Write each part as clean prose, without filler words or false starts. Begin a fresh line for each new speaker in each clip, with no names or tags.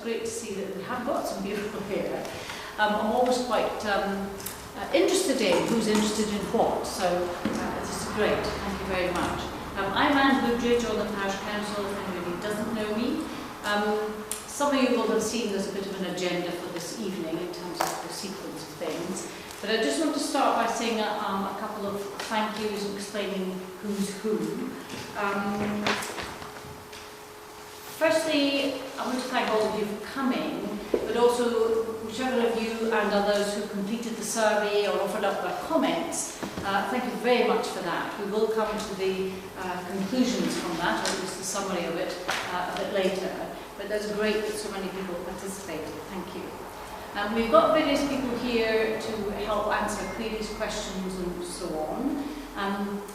great to see that we have got some people here. I'm always quite interested in who's interested in what, so this is great. Thank you very much. I'm Anne Woodridge on the Parish Council, if anybody doesn't know me. Some of you will have seen there's a bit of an agenda for this evening in terms of the sequence of things. But I just want to start by saying a couple of thank yous and explaining who's who. Firstly, I want to thank all of you for coming, but also whichever of you and others who completed the survey or offered up their comments, thank you very much for that. We will come to the conclusions from that, or at least the summary of it, a bit later. But that's great that so many people participated. Thank you. We've got various people here to help answer queries, questions and so on.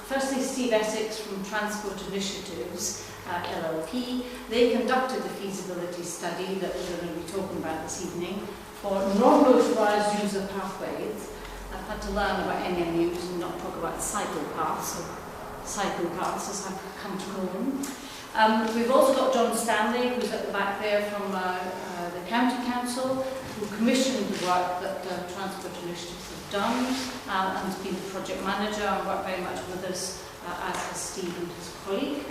Firstly, Steve Essex from Transport Initiatives, LLP. They conducted the feasibility study that we're going to be talking about this evening for non-motorised user pathways. I've had to learn about NMUs and not talk about cycle paths, or cycle paths as I've come to call them. We've also got John Stanley, who's at the back there from the County Council, who commissioned the work that Transport Initiatives have done and has been the project manager and worked very much with us, as has Steve and his colleague.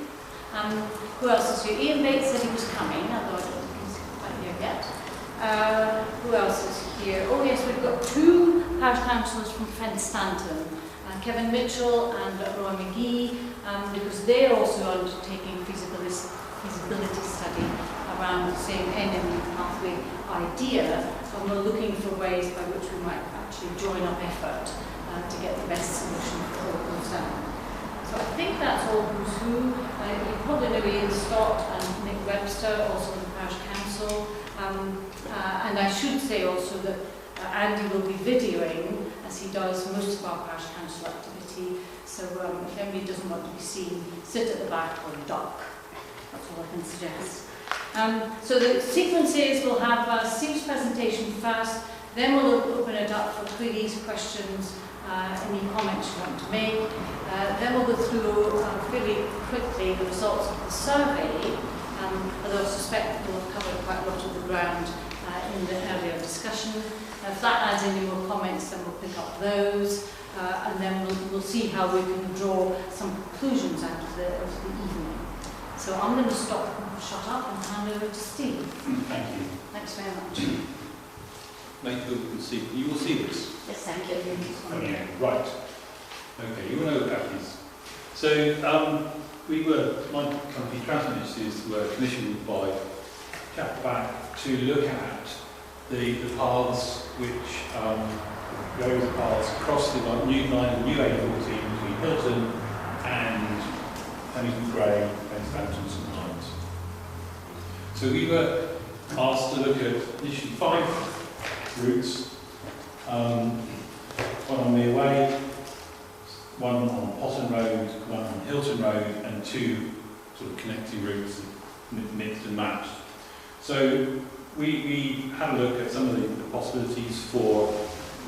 Who else is here? Ian Bates said he was coming, although I don't think he's quite here yet. Who else is here? Oh yes, we've got two parish councillors from Fen Stanton, Kevin Mitchell and Roy McGee, because they're also undertaking feasibility study around the same NMU pathway idea, and we're looking for ways by which we might actually join up effort to get the best solution for all concerned. So I think that's all who's who. You probably know Ian Stott and Nick Webster, also in the Parish Council. And I should say also that Andy will be videoing, as he does most of our Parish Council activity. So if anybody doesn't want to be seen, sit at the back or duck. That's all I can suggest. So the sequence is we'll have Steve's presentation first, then we'll open it up for queries, questions, any comments you want to make. Then we'll go through fairly quickly the results of the survey, although I suspect we'll have covered quite a lot of the ground in the earlier discussion. If that adds any more comments, then we'll pick up those, and then we'll see how we can draw some conclusions out of the evening. So I'm going to stop and shut up and hand over to Steve.
Thank you.
Thanks very much.
Make sure you can see. You will see this.
Yes, thank you.
Okay, right. Okay, you all know about these. So my company, Transport Initiatives, were commissioned by Chap back to look at the paths which various paths across the new line of new A14 between Hilton and Huntington Gray and Stanton and St Ives. So we were asked to look at initially 5 routes, one on Mere Way, one on Potton Road, one on Hilton Road, and 2 sort of connecting routes mixed and matched. So we had a look at some of the possibilities for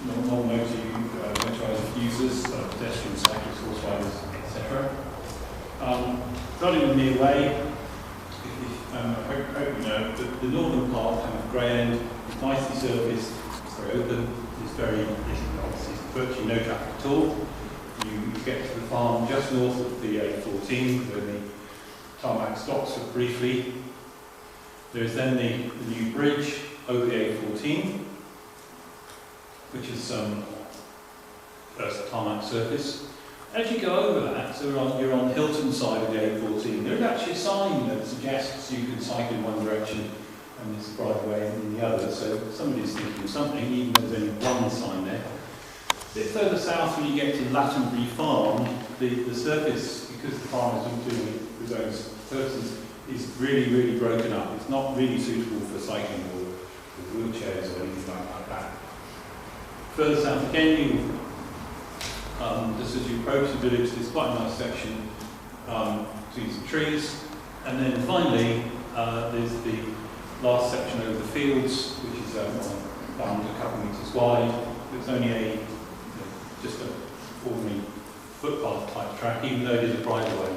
non-motorised users, pedestrians, cyclists, horse riders, etc. Starting with Mere Way, I hope you know that the northern part, kind of grey end, is nicely serviced, it's very open, it's virtually no traffic at all. You get to the farm just north of the A14, where the tarmac stops for briefly. There is then the new bridge over the A14, which is first tarmac surface. As you go over that, so you're on Hilton side of the A14, there is actually a sign that suggests you can cycle in one direction and there's a right way in the other. So somebody's thinking of something, even though there's only one sign there. A bit further south, when you get to Lattenbury Farm, the surface, because the farm is doing his own purposes, is really, really broken up. It's not really suitable for cycling or wheelchairs or anything like that. Further south again, just as you approach the village, there's quite a nice section between some trees. And then finally, there's the last section over the fields, which is about a couple of metres wide. It's only just an ordinary footpath type track, even though it is a private way.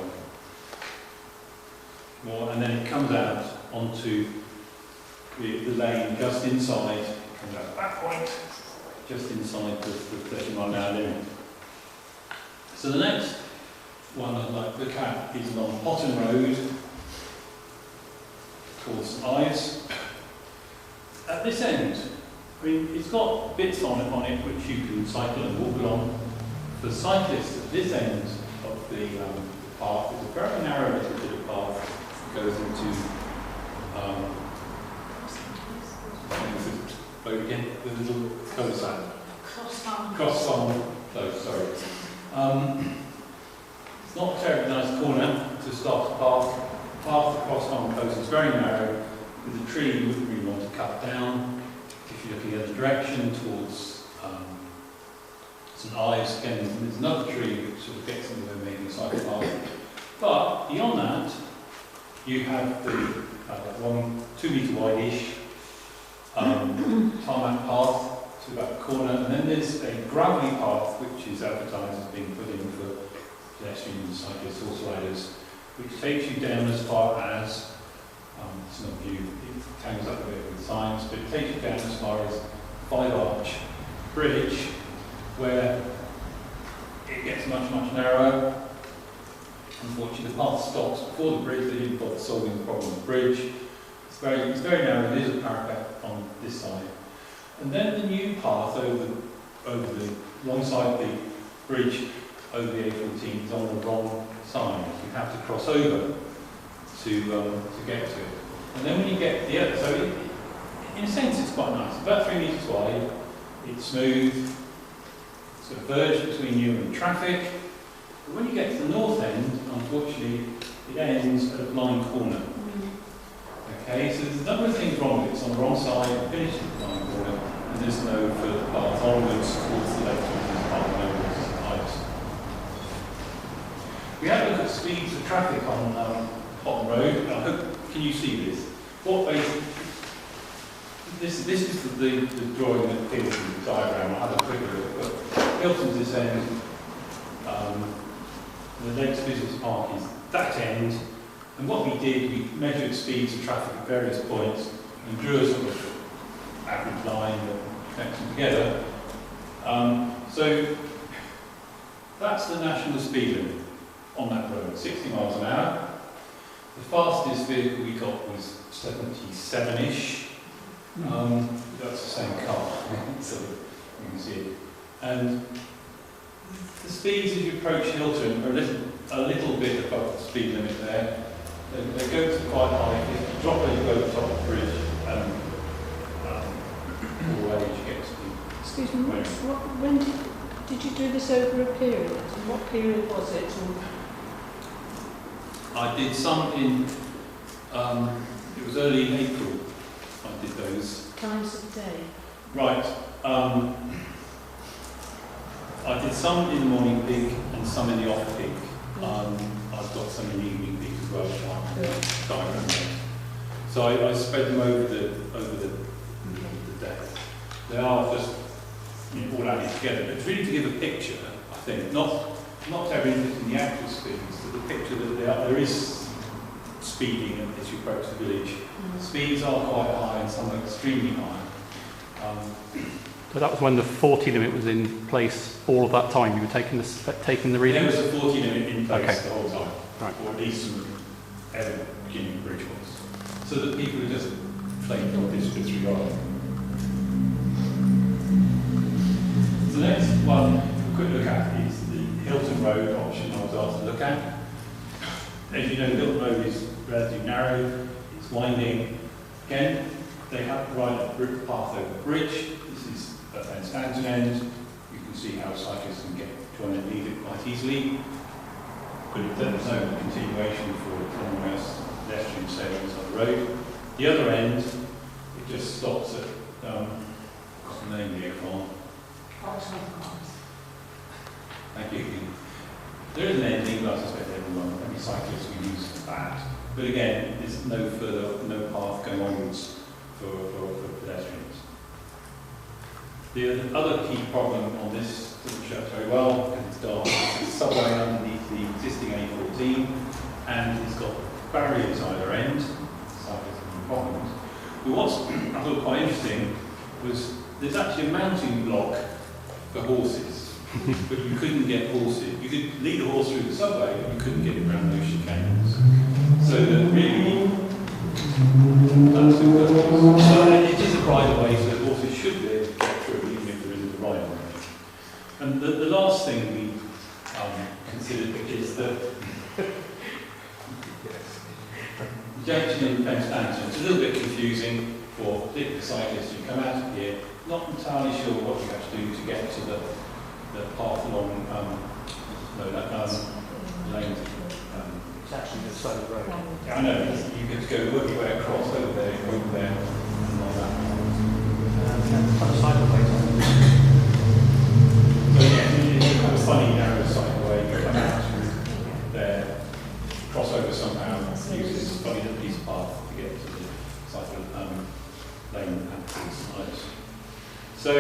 And then it comes out onto the lane just inside, from that point, just inside the 30-mile-an-hour limit. So the next one I'd like to look at is along Potton Road towards St Ives. At this end, I mean, it's got bits on it which you can cycle and walk along. For cyclists, at this end of the path, is a very narrow little bit of path that goes into again, the little cul-de-sac. Cross farm close, sorry. It's not a terribly nice corner to start the path. The path across farm close is very narrow, with a tree you wouldn't really want to cut down. If you're looking the other direction towards St Ives, again, there's another tree which sort of gets in the way of making a cycle path. But beyond that, you have the 2 metre wide-ish tarmac path to about the corner, and then there's a gravelly path which is advertised as being put in for pedestrians, cyclists, horse riders, which takes you down as far as, it's not view, it tangles up a bit with signs, but it takes you down as far as Five Arch Bridge, where it gets much, much narrower. Unfortunately, the path stops before the bridge. They didn't bother solving the problem of the bridge. It's very narrow. There is a parapet on this side, and then the new path alongside the bridge over the A14 is on the wrong side. You have to cross over to get to it. And then when you get the other, so in a sense, it's quite nice. It's about 3 metres wide. It's smooth. It's a verge between you and traffic. But when you get to the north end, unfortunately, it ends at a blind corner. Okay, so there's a number of things wrong with it. It's on the wrong side, it finishes at the blind corner, and there's no further path onwards towards the left, which is path onwards. We have a look at speeds of traffic on Potton Road. I hope, can you see this? What basically, this is the drawing that Hilton diagram. I'll have a quick look. But Hilton's this end. The next business park is that end, and what we did, we measured speeds of traffic at various points and drew a sort of average line that connects them together. So that's the national speed limit on that road, 60 miles an hour. The fastest vehicle we got was 77-ish. That's the same car, so you can see it. And the speeds as you approach Hilton are a little bit above the speed limit there. They go to quite high. If you drop it, you go to the top of the bridge, and all the way you get to the...
Excuse me, when did you do this over a period? And what period was it?
I did some in, it was early in April I did those.
Times of day?
Right. I did some in the morning peak and some in the off peak. I've got some in the evening peak as well, diagram. So I spread them over the day. They are just all added together. But it's really to give a picture, I think, not terribly interested in the actual speeds, but the picture that there is speeding as you approach the village. Speeds are quite high and some are extremely high.
So that was when the 40 limit was in place all of that time. You were taking the readings?
There was a 40 limit in place the whole time,
right.
Or at least from ever beginning of bridge was, so that people are just playing on disregard. The next one we'll quick look at is the Hilton Road option I was asked to look at. As you know, Hilton Road is relatively narrow, it's winding. Again, they have to ride a path over the bridge. This is a fenced end. You can see how cyclists can get join and leave it quite easily. But there's no continuation for non-motorised pedestrian sailings on the road. The other end, it just stops at, what's the name here from? Thank you. There is an ending, but I suspect every cyclist will use that. But again, there's no path going onwards for pedestrians. The other key problem on this doesn't show very well, because it's dark, it's subway underneath the existing A14, and it's got barriers either end, cyclists having problems. But what's I thought quite interesting was there's actually a mounting block for horses, but you couldn't get horses. You could lead a horse through the subway, but you couldn't get it around those chicanes. So that really, that's the purpose. So it is a right of way, so the horses should be able to get through, even if there isn't a right of way. And the last thing we considered is that junction in Fence Stanton, it's a little bit confusing for particular cyclists. You come out of here, not entirely sure what you have to do to get to the path along lane.
It's actually the side of the road.
Yeah, I know, you get to go work your way across over there, and like that.
On the side of the way.
So yeah, it's kind of funny narrow cycleway, you come out there, cross over somehow, use this funny little piece of path to get to the cycle lane and St Ives. So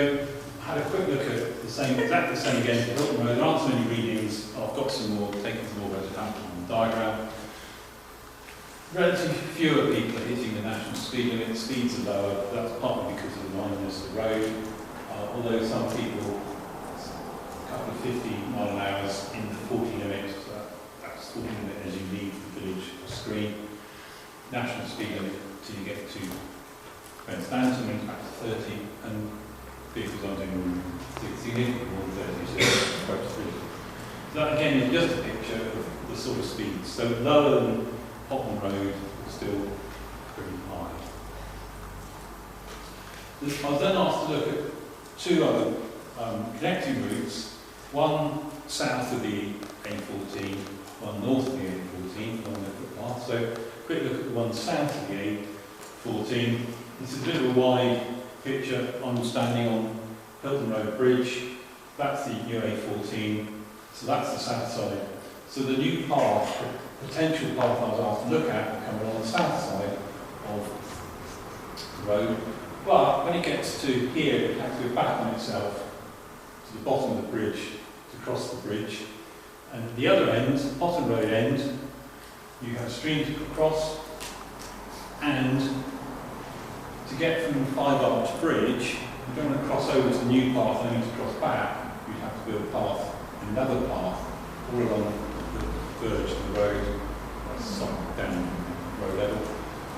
I had a quick look at the same, exactly the same again for Hilton Road. There aren't so many readings. I've got some more, taken some more roads out on the diagram. Relatively fewer people are hitting the national speed limit. The speeds are lower. That's partly because of the wideness of the road. Although some people, a couple of 50-mile-an-hours in the 40 limit, so that's 40 limit as you leave the village screen. National speed limit till you get to Fence Stanton, went back to 30, and vehicles are doing significantly more than 30, so it's quite thrilling. So that again is just a picture of the sort of speeds. So lower than Hilton Road, but still pretty high. I was then asked to look at two other connecting routes, one south of the A14, one north of the A14, along the footpath. So quick look at the one south of the A14. This is a bit of a wide picture. I'm standing on Hilton Road Bridge. That's the new A14, so that's the south side. So the new path, the potential path I was asked to look at, will come along the south side of the road. But when it gets to here, it has to go back on itself to the bottom of the bridge to cross the bridge. And at the other end, Potton Road end, you have a stream to cross, and to get from 5 Arch Bridge, you don't want to cross over to the new path only to cross back. You'd have to build a path, another path, all along the verge of the road, that's somewhat down road level,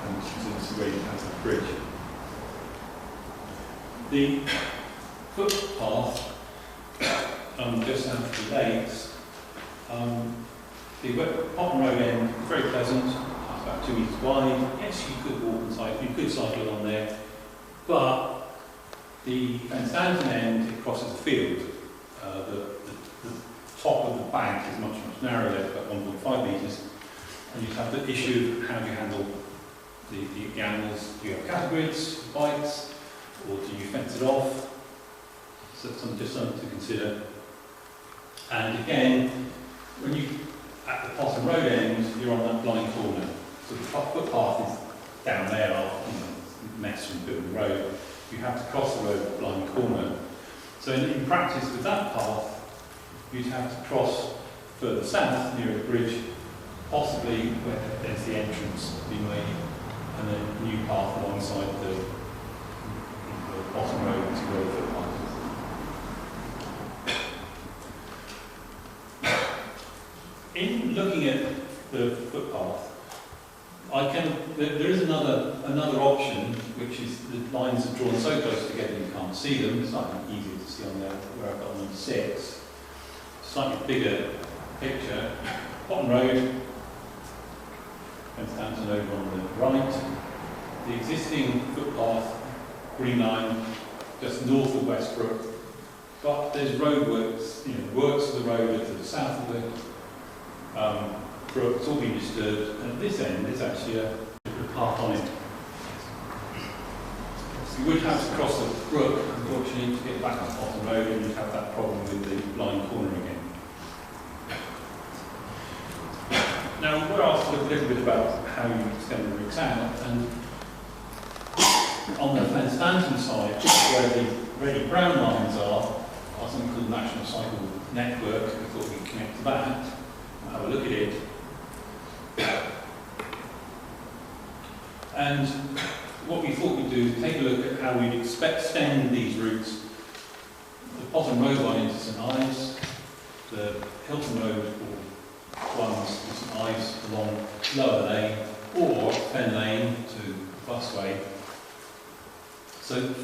and to this is where you have the bridge. The footpath just out of the lakes, the Potton Road end, very pleasant, about 2 metres wide. Yes, you could walk and cycle, you could cycle along there, but the Fence Stanton end, it crosses a field. The top of the bank is much narrower, about 1.5 metres, and you have the issue of how do you handle the animals. Do you have categories, bikes, or do you fence it off? So just something to consider. And again, when you at the Potton Road end, you're on that blind corner. So the footpath is down there, mess from building the road. You have to cross the road at the blind corner. So in practice with that path, you'd have to cross further south near the bridge, possibly where there's the entrance being made, and then a new path alongside the Potton Road to where the footpath is. In looking at the footpath, there is another option, which is the lines are drawn so close together you can't see them. It's slightly easier to see on there where I've got number 6. Slightly bigger picture. Potton Road, Fence Stanton over on the right. The existing footpath, green line, just north of Westbrook. But there's roadworks, works of the road to the south of the brook. It's all been disturbed, and at this end there's actually a path on it. So you would have to cross the brook, unfortunately, to get back to Potton Road, and you'd have that problem with the blind corner again. Now, we're asked to look a little bit about how you extend the routes out, and on the Fence Stanton side, where the red brown lines are something called the National Cycle Network. We thought we'd connect to that and have a look at it. And what we thought we'd do is take a look at how we'd extend these routes. The Potham Road one into St Ives, the Hilton Road ones to St Ives along Lower Lane, or Fen Lane to Busway. So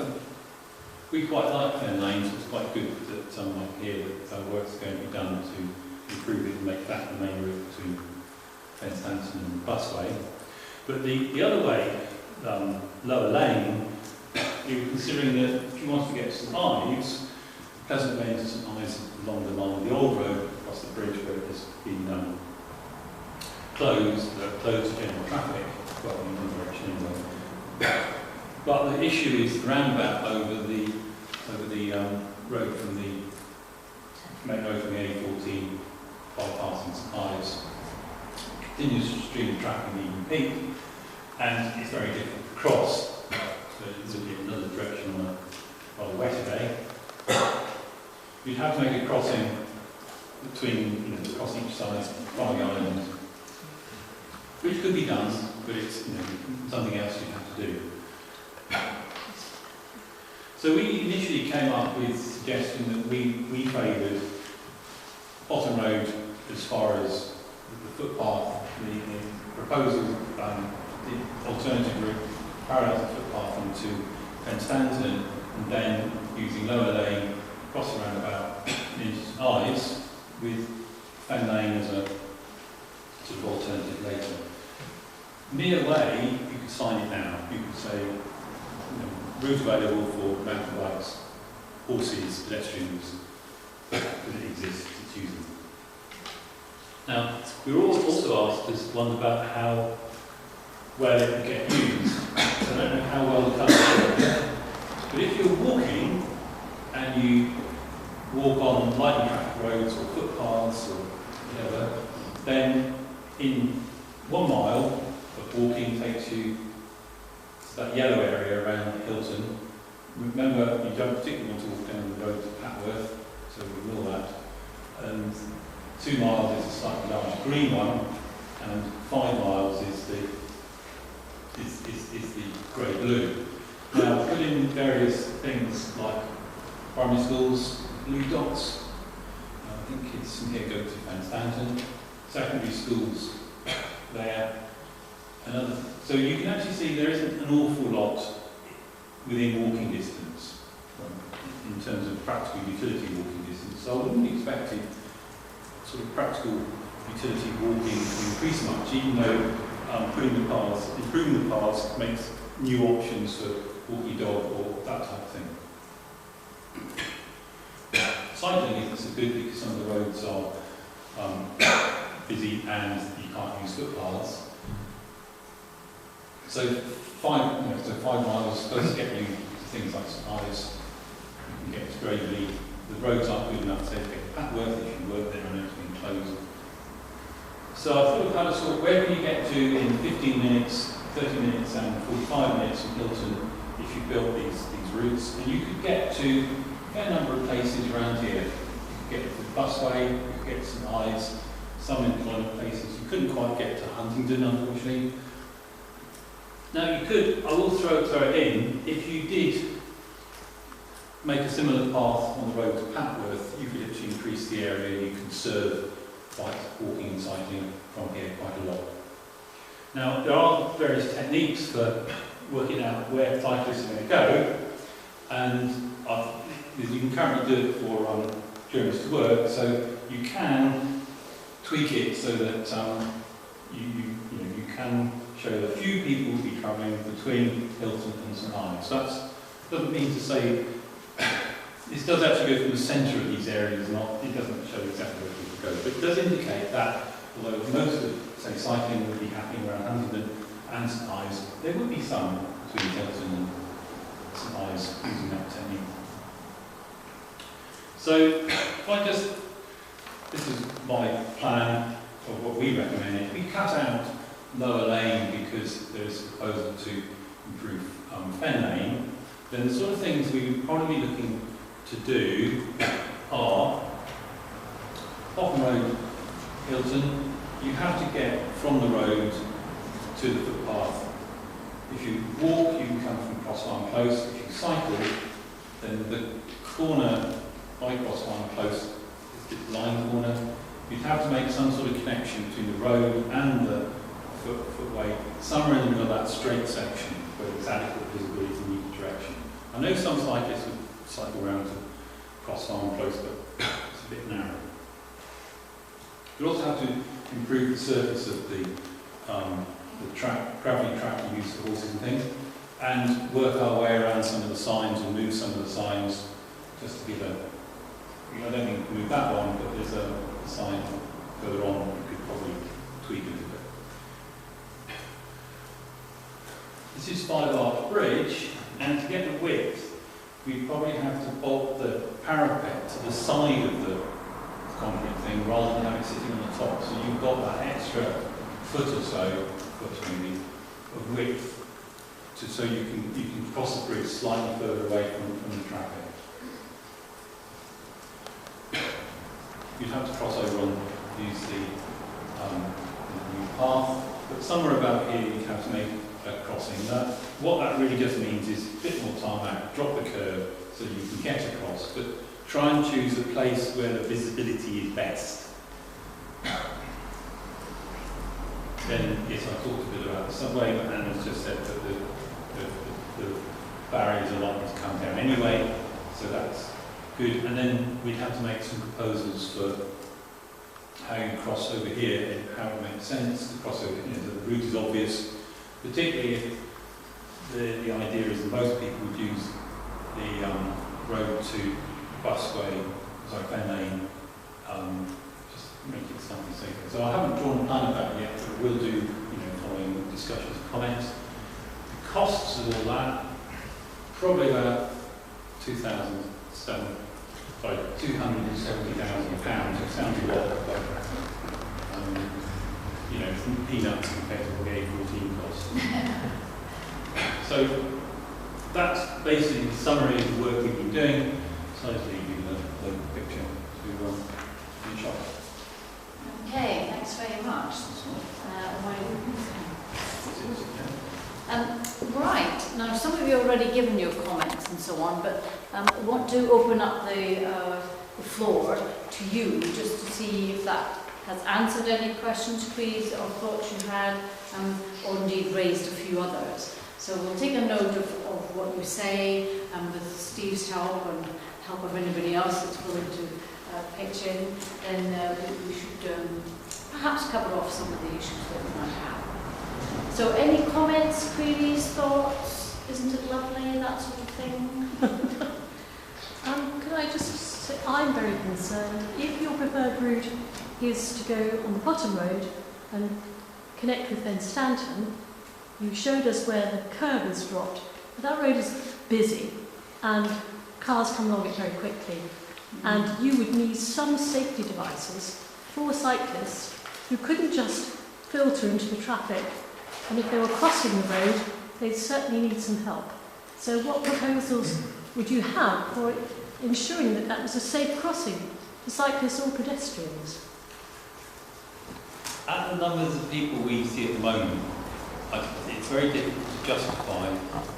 we quite like Fen Lane, so it's quite good that I hear that work's going to be done to improve it and make that the main route to Fenstanton and Busway. But the other way, Lower Lane, you're considering that if you want to get to St Ives, Pleasant Lane to St Ives along the line of the old road across the bridge where it has been closed to general traffic, well, in one direction anyway. But the issue is the roundabout over the road from the main road from the A14 bypassing St Ives continues to stream of traffic in evening peak, and it's very difficult to cross. So it's in another direction on a rather wet day. You'd have to make a crossing between, across each side by the island, which could be done, but it's something else you have to do. So we initially came up with a suggestion that we favoured Potham Road as far as the footpath, the proposal, the alternative route parallel to the footpath into Fenstanton, and then using Lower Lane, cross the roundabout into St Ives, with Fen Lane as a sort of alternative later. Near way, you could sign it now. You could say, route available for mountain bikes, horses, pedestrians, because it exists, it's usable. Now, we were also asked as one about where they can get used. I don't know how well the colours work, but if you're walking and you walk on lightly trafficked roads or footpaths or whatever, then in 1 mile of walking takes you to that yellow area around Hilton. Remember, you don't particularly want to walk down the road to Patworth, so ignore that. And 2 miles is a slightly larger green one, and 5 miles is the grey blue. Now, put in various things like primary schools, blue dots. I think kids from here go to Fenstanton. Secondary schools there. So you can actually see there isn't an awful lot within walking distance in terms of practical utility walking distance. So I wouldn't expect it sort of practical utility walking to increase much, even though improving the paths makes new options for walkie dog or that type of thing. Cycling is good because some of the roads are busy and you can't use footpaths. So 5 miles does get you to things like St Ives. You can get to Gravely. The roads aren't good enough to get to Patworth if you work there and it's been closed. So I thought about sort of where can you get to in 15 minutes, 30 minutes and 45 minutes from Hilton if you built these routes. And you could get to a fair number of places around here. You could get to Busway, you could get to St Ives, some employment places. You couldn't quite get to Huntingdon, unfortunately. Now you could, I will throw it in, if you did make a similar path on the road to Patworth, you could actually increase the area you could serve by walking and cycling from here quite a lot. Now there are various techniques for working out where cyclists are going to go, and you can currently do it for journeys to work, so you can tweak it so that you can show that few people will be travelling between Hilton and St Ives. So that doesn't mean to say this does actually go from the centre of these areas, it doesn't show exactly where people go, but it does indicate that although most of, say, cycling would be happening around Huntingdon and St Ives, there would be some between Hilton and St Ives using that technique. So this is my plan of what we recommend. If we cut out Lower Lane because there's a proposal to improve Fen Lane, then the sort of things we would probably be looking to do are Potham Road, Hilton. You have to get from the road to the footpath If you walk, you can come from Cross Farm Close. If you cycle, then the corner by Cross Farm Close is the line corner. You'd have to make some sort of connection between the road and the footway, somewhere in the middle of that straight section where there's adequate visibility in either direction. I know some cyclists would cycle around to Cross Farm Close, but it's a bit narrow. You also have to improve the surface of the gravelly track we use for horses and things, and work our way around some of the signs or move some of the signs just to give a. I don't think we can move that one, but there's a sign further on you could probably tweak a little bit. This is 5 Arch Bridge, and to get the width, we probably have to bolt the parapet to the side of the concrete thing rather than have it sitting on the top. So you've got that extra foot or so, maybe, of width, so you can cross the bridge slightly further away from the traffic. You'd have to cross over and use the new path, but somewhere about here you'd have to make a crossing. What that really just means is a bit more tarmac, drop the curve so you can get across, but try and choose a place where the visibility is best. Then, yes, I talked a bit about the subway, but Anna's just said that the barriers are likely to come down anyway, so that's good. And then we'd have to make some proposals for how you cross over here and how it makes sense to cross over. The route is obvious, particularly if the idea is that most people would use the road to busway, Fen Lane, just make it slightly safer. So I haven't drawn a plan of that yet, but we'll do, following discussions and comments. The costs of all that, probably about £270,000. It sounds a lot, but peanuts compared to what the A14 costs. So that's basically the summary of the work we've been doing. So I'll leave you the picture to finish off.
Okay, thanks very much. Right, now some of you have already given your comments and so on, but I want to open up the floor to you just to see if that has answered any questions, queries or thoughts you had, or indeed raised a few others. So we'll take a note of what you say with Steve's help and help of anybody else that's willing to pitch in. Then we should perhaps cover off some of the issues that we might have. So any comments, queries, thoughts? Isn't it lovely, that sort of thing?
Can I just say, I'm very concerned. If your preferred route is to go on the bottom road and connect with then Stanton, you showed us where the curve is dropped. But that road is busy and cars come along it very quickly. And you would need some safety devices for cyclists who couldn't just filter into the traffic. And if they were crossing the road, they'd certainly need some help. So what proposals would you have for ensuring that that was a safe crossing for cyclists or pedestrians?
At the numbers of people we see at the moment, it's very difficult to justify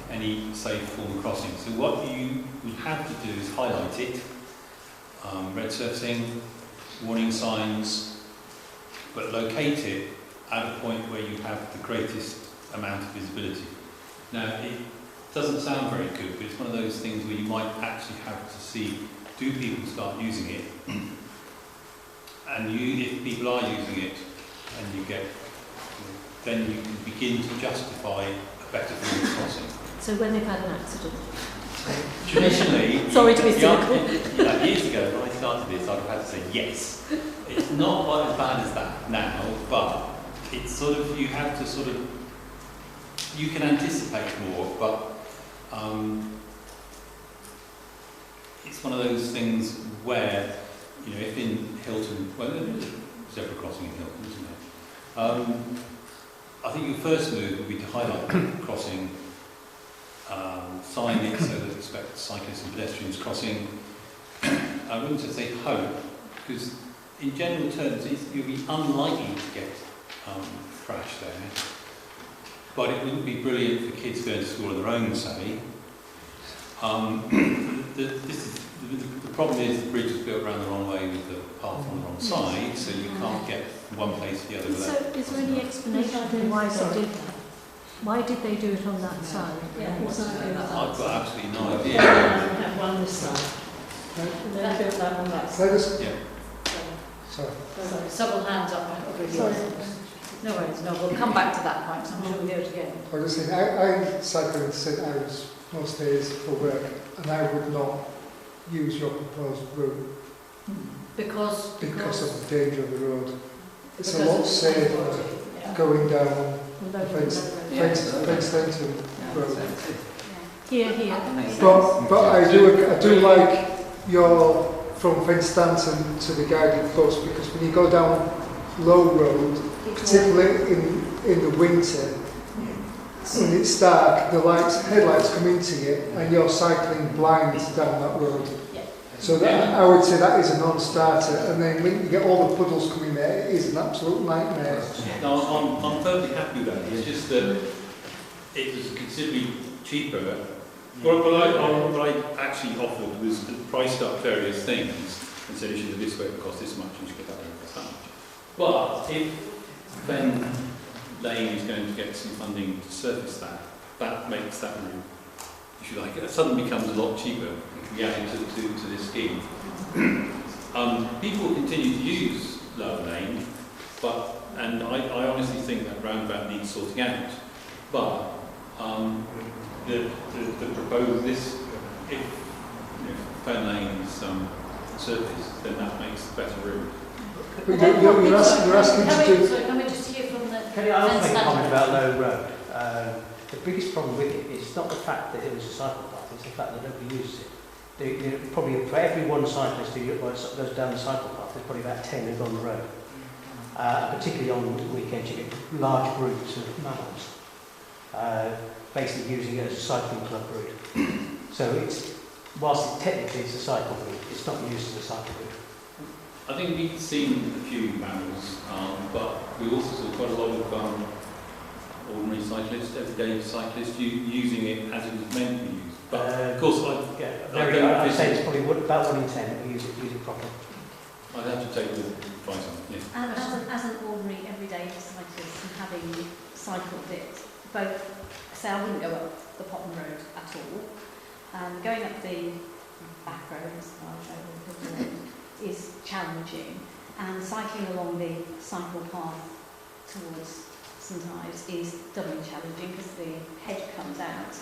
any safe form of crossing. So what you would have to do is highlight it, red surfacing, warning signs, but locate it at a point where you have the greatest amount of visibility. Now, it doesn't sound very good, but it's one of those things where you might actually have to see, do people start using it? And if people are using it, and you get, then you can begin to justify a better form of crossing.
So when they've had an accident?
Traditionally,
sorry to be cynical.
Years ago when I started this, I'd have had to say yes. It's not quite as bad as that now, but it's sort of, you have to sort of, you can anticipate more, but it's one of those things where, if in Hilton, well, there's a zebra crossing in Hilton, isn't there? I think your first move would be to highlight the crossing, sign it so that expect cyclists and pedestrians crossing. I wouldn't just say hope, because in general terms, you'll be unlikely to get crash there. but it wouldn't be brilliant for kids going to school on their own, say. The problem is the bridge was built around the wrong way with the path on the wrong side, so you can't get from one place to the other without...
So is there any explanation why they did that? Why did they do it on that side?
I've got absolutely no idea.
Have one this side. And then built that on that side.
Yeah.
Sorry, several hands up.
Sorry.
No worries, no, we'll come back to that point, so I'm sure we'll hear it again.
I was just saying, I cycle into St Ives most days for work, and I would not use your proposed route
Because
of the danger of the road. It's a
because
lot
it's
safer going down fenced road.
Here.
But I do like your from Fenstanton to the guided bus, because when you go down low road, particularly in the winter, when it's dark, the headlights come into you, and you're cycling blind down that road. So that, I would say that is a non-starter, and then when you get all the puddles coming there, it is an absolute nightmare.
No, I'm perfectly happy with that. It's just that it was considerably cheaper. What I actually offered was priced up various things and said, you should have this way, it cost this much, and you should get that way, it cost that much. But if Ben Lane is going to get some funding to surface that, that makes that route, if you like, it suddenly becomes a lot cheaper if we add it to this scheme. People continue to use Lower Lane, and I honestly think that roundabout needs sorting out. But the proposal, if Ben Lane is surfaced, then that makes the better route.
But you're asking to do...
So can we just hear from the...
Can I also make a comment about Low Road? The biggest problem with it is not the fact that it was a cycle path, it's the fact that nobody uses it. Probably for every one cyclist who goes down the cycle path, there's probably about 10 who go on the road. Particularly on weekends, you get large groups of mammals basically using it as a cycling club route. So whilst technically it's a cycle route, it's not used as a cycle route.
I think we've seen a few mammals, but we also saw quite a lot of ordinary cyclists, everyday cyclists, using it as it was meant to be used. But of course,
I'd say it's probably about 1 in 10 who use it properly.
I'd have to take the advice on it.
And as an ordinary everyday cyclist and having cycled it, both, say I wouldn't go up the Potton Road at all, and going up the back roads, is challenging, and cycling along the cycle path towards St Ives is doubly challenging because the hedge comes out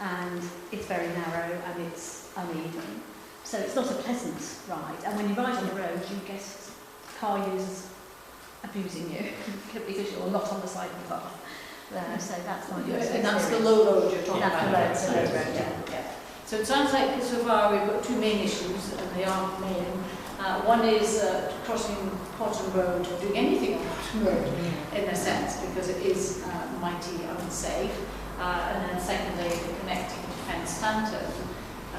and it's very narrow and it's uneven, so it's not a pleasant ride. And when you ride on the road, you get car users abusing you because you're not on the cycle path there. So that's my
And that's the low road you're talking about.
That's the low road,
yeah. So it sounds like so far we've got two main issues, and they are main. One is crossing Potton Road, doing anything on Potton Road in a sense, because it is mighty unsafe. And then secondly, the connecting to Fenstanton.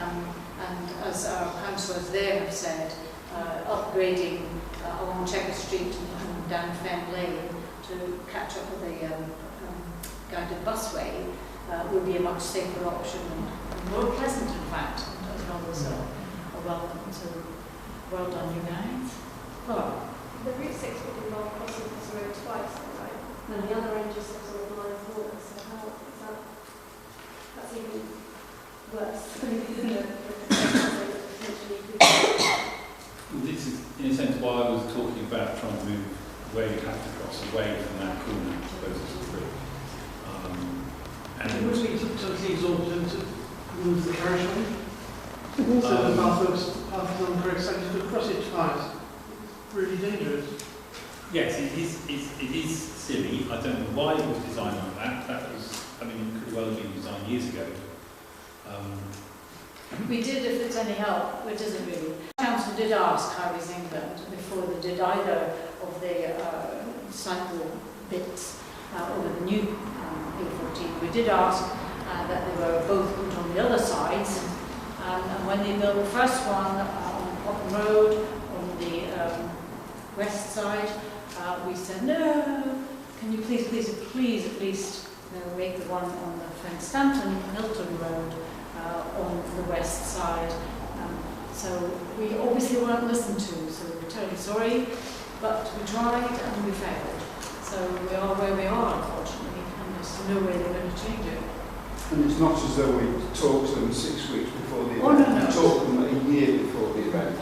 And as our councillors there have said, upgrading along Checker Street and down Fen Lane to catch up with the guided busway would be a much safer option and more pleasant, in fact, as others are welcome. So well done, you guys. Well,
the Route 6 would involve crossing the road twice, right? And the other end just sort of line forward, so how is that's even worse.
This is, in a sense, why I was talking about trying to move where you have to cross away from that corner closest to the bridge.
And would it be totally exorbitant to move the carriage lane? Also, the path is on the correct side, you could cross it twice. Really dangerous.
Yes, it is silly. I don't know why it was designed like that. That was, I mean, it could well have been designed years ago.
we did, if it's any help, which isn't really. Council did ask Highways England before they did either of the cycle bits over the new A14. We did ask that they were both put on the other sides. And when they built the first one on Potton Road, on the west side, we said, no, can you please at least They'll make the one on the Fenstanton Hilton Road on the west side. So we obviously weren't listened to, so we're terribly sorry, but we tried and we failed. So we are where we are, unfortunately, and there's no way they're going to change it.
And it's not as though we talked to them 6 weeks before the event.
Oh, no.
We talked to them a year before the event.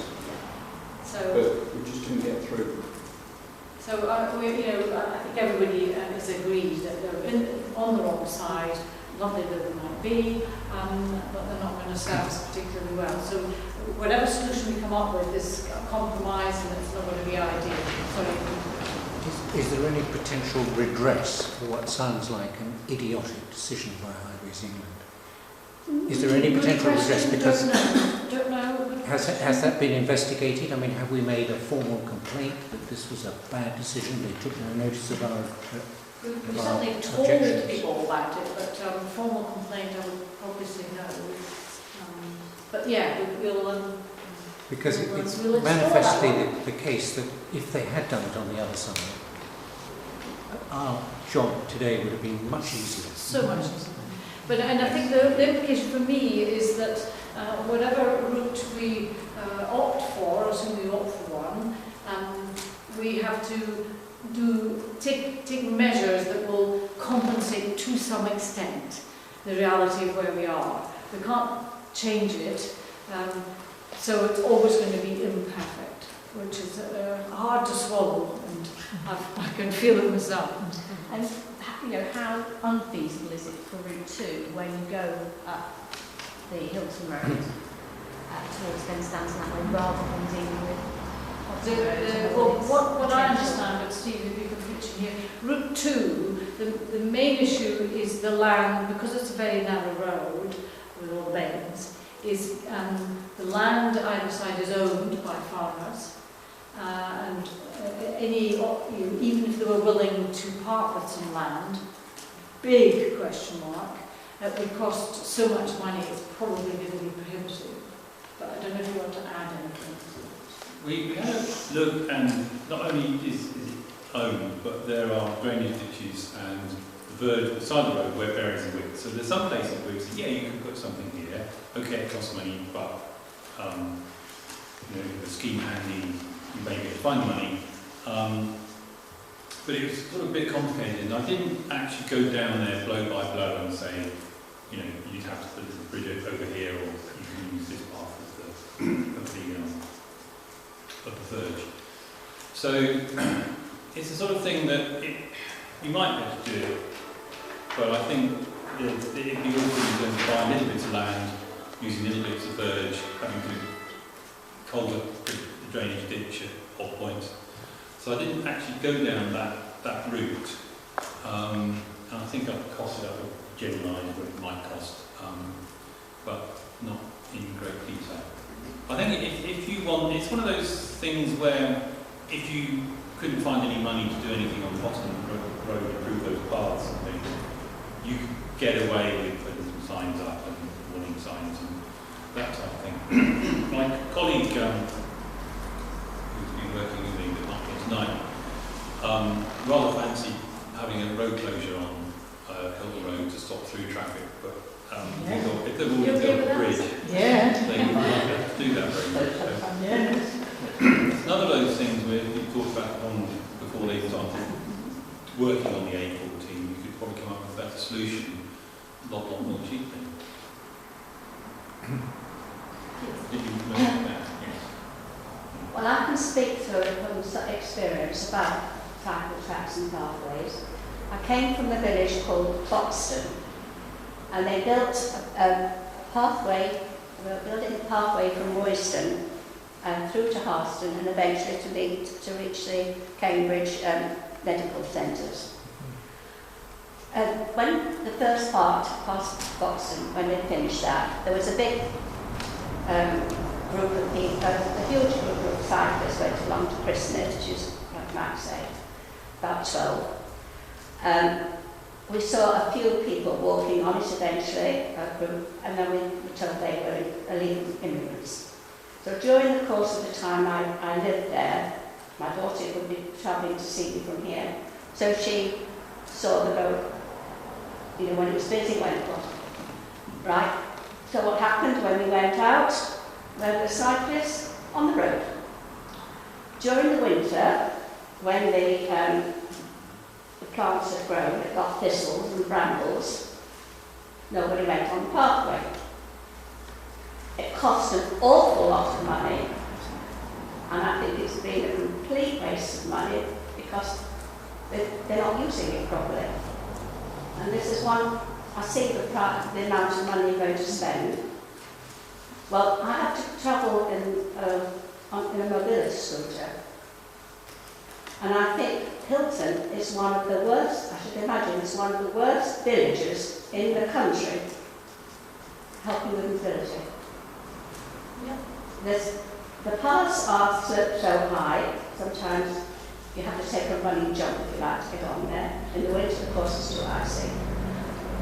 So,
but we just didn't get through.
So I think everybody has agreed that they're on the wrong side, lovely that they might be, but they're not going to serve us particularly well. So whatever solution we come up with is a compromise, and it's not going to be ideal. Sorry.
Is there any potential redress for what sounds like an idiotic decision by Highways England? Is there any potential redress? Because
don't know.
Has that been investigated? I mean, have we made a formal complaint that this was a bad decision? They took no notice of our
We certainly told people about it, but formal complaint I would probably say no. But yeah, we'll
because it's
we'll
manifestly the case that if they had done it on the other side, our job today would have been much easier.
So much easier. And I think the implication for me is that whatever route we opt for, assuming we opt for one, we have to take measures that will compensate to some extent the reality of where we are. We can't change it, so it's always going to be imperfect, which is hard to swallow, and I can feel it myself.
And how unfeasible is it for Route 2 when you go up the Hilton Road towards Fenstanton that way, rather than dealing with
what I understand, but Steve, if you can picture here, Route 2, the main issue is the land, because it's a very narrow road with all the bends, is the land either side is owned by farmers, and even if they were willing to part with some land, big question mark, it would cost so much money, it's probably going to be prohibitive. But I don't know if you want to add anything.
We had a look, and not only is it owned, but there are drainage ditches and the side of the road where berries are with. So there's some places where we say, yeah, you can put something here. Okay, it costs money, but the scheme handy, you may be able to find money. But it was sort of a bit complicated, and I didn't actually go down there blow by blow and say, you'd have to put the bridge over here, or you can use this path of the verge. So it's the sort of thing that you might be able to do it, but I think it'd be awful to buy little bits of land, using little bits of verge, having to culvert the drainage ditch at odd points. So I didn't actually go down that route, and I think I've costed up a general idea what it might cost, but not in great detail. I think if you want, it's one of those things where if you couldn't find any money to do anything on the bottom of the road to improve those paths and things, you could get away with putting some signs up and warning signs and that type of thing. My colleague, who's been working with me but not here tonight, rather fancied having a road closure on Hilton Road to stop through traffic, but we thought if they've already built a bridge, they wouldn't like to do that very much. So it's another of those things where you talked about on before they started working on the A14, you could probably come up with a better solution, a lot more cheaply. Did you mention that? Yes.
Well, I can speak to from experience about cycle tracks and pathways. I came from a village called Foxton, and they built a pathway, they were building a pathway from Royston through to Harston and eventually to reach the Cambridge medical centres. When the first part past Foxton, when they finished that, there was a big group of people, a huge group of cyclists went along to christen it, which is, like Max said, about 12. We saw a few people walking on it eventually, a group, and then we were told they were illegal immigrants. So during the course of the time I lived there, my daughter would be travelling to see me from here, so she saw the road you know, when it was busy, when it was. Right? So what happened when we went out? Where were the cyclists? On the road. During the winter, when the plants had grown, it got thistles and brambles, nobody went on the pathway. It cost an awful lot of money, and I think it's been a complete waste of money because they're not using it properly. And this is one, I see the amount of money you're going to spend. Well, I have to travel in a mobility scooter, and I think Hilton is one of the worst, I should imagine, it's one of the worst villages in the country helping with mobility. Yeah. The paths are so high, sometimes you have to take a running jump if you like to get on there. In the winter, of course, it's too icy.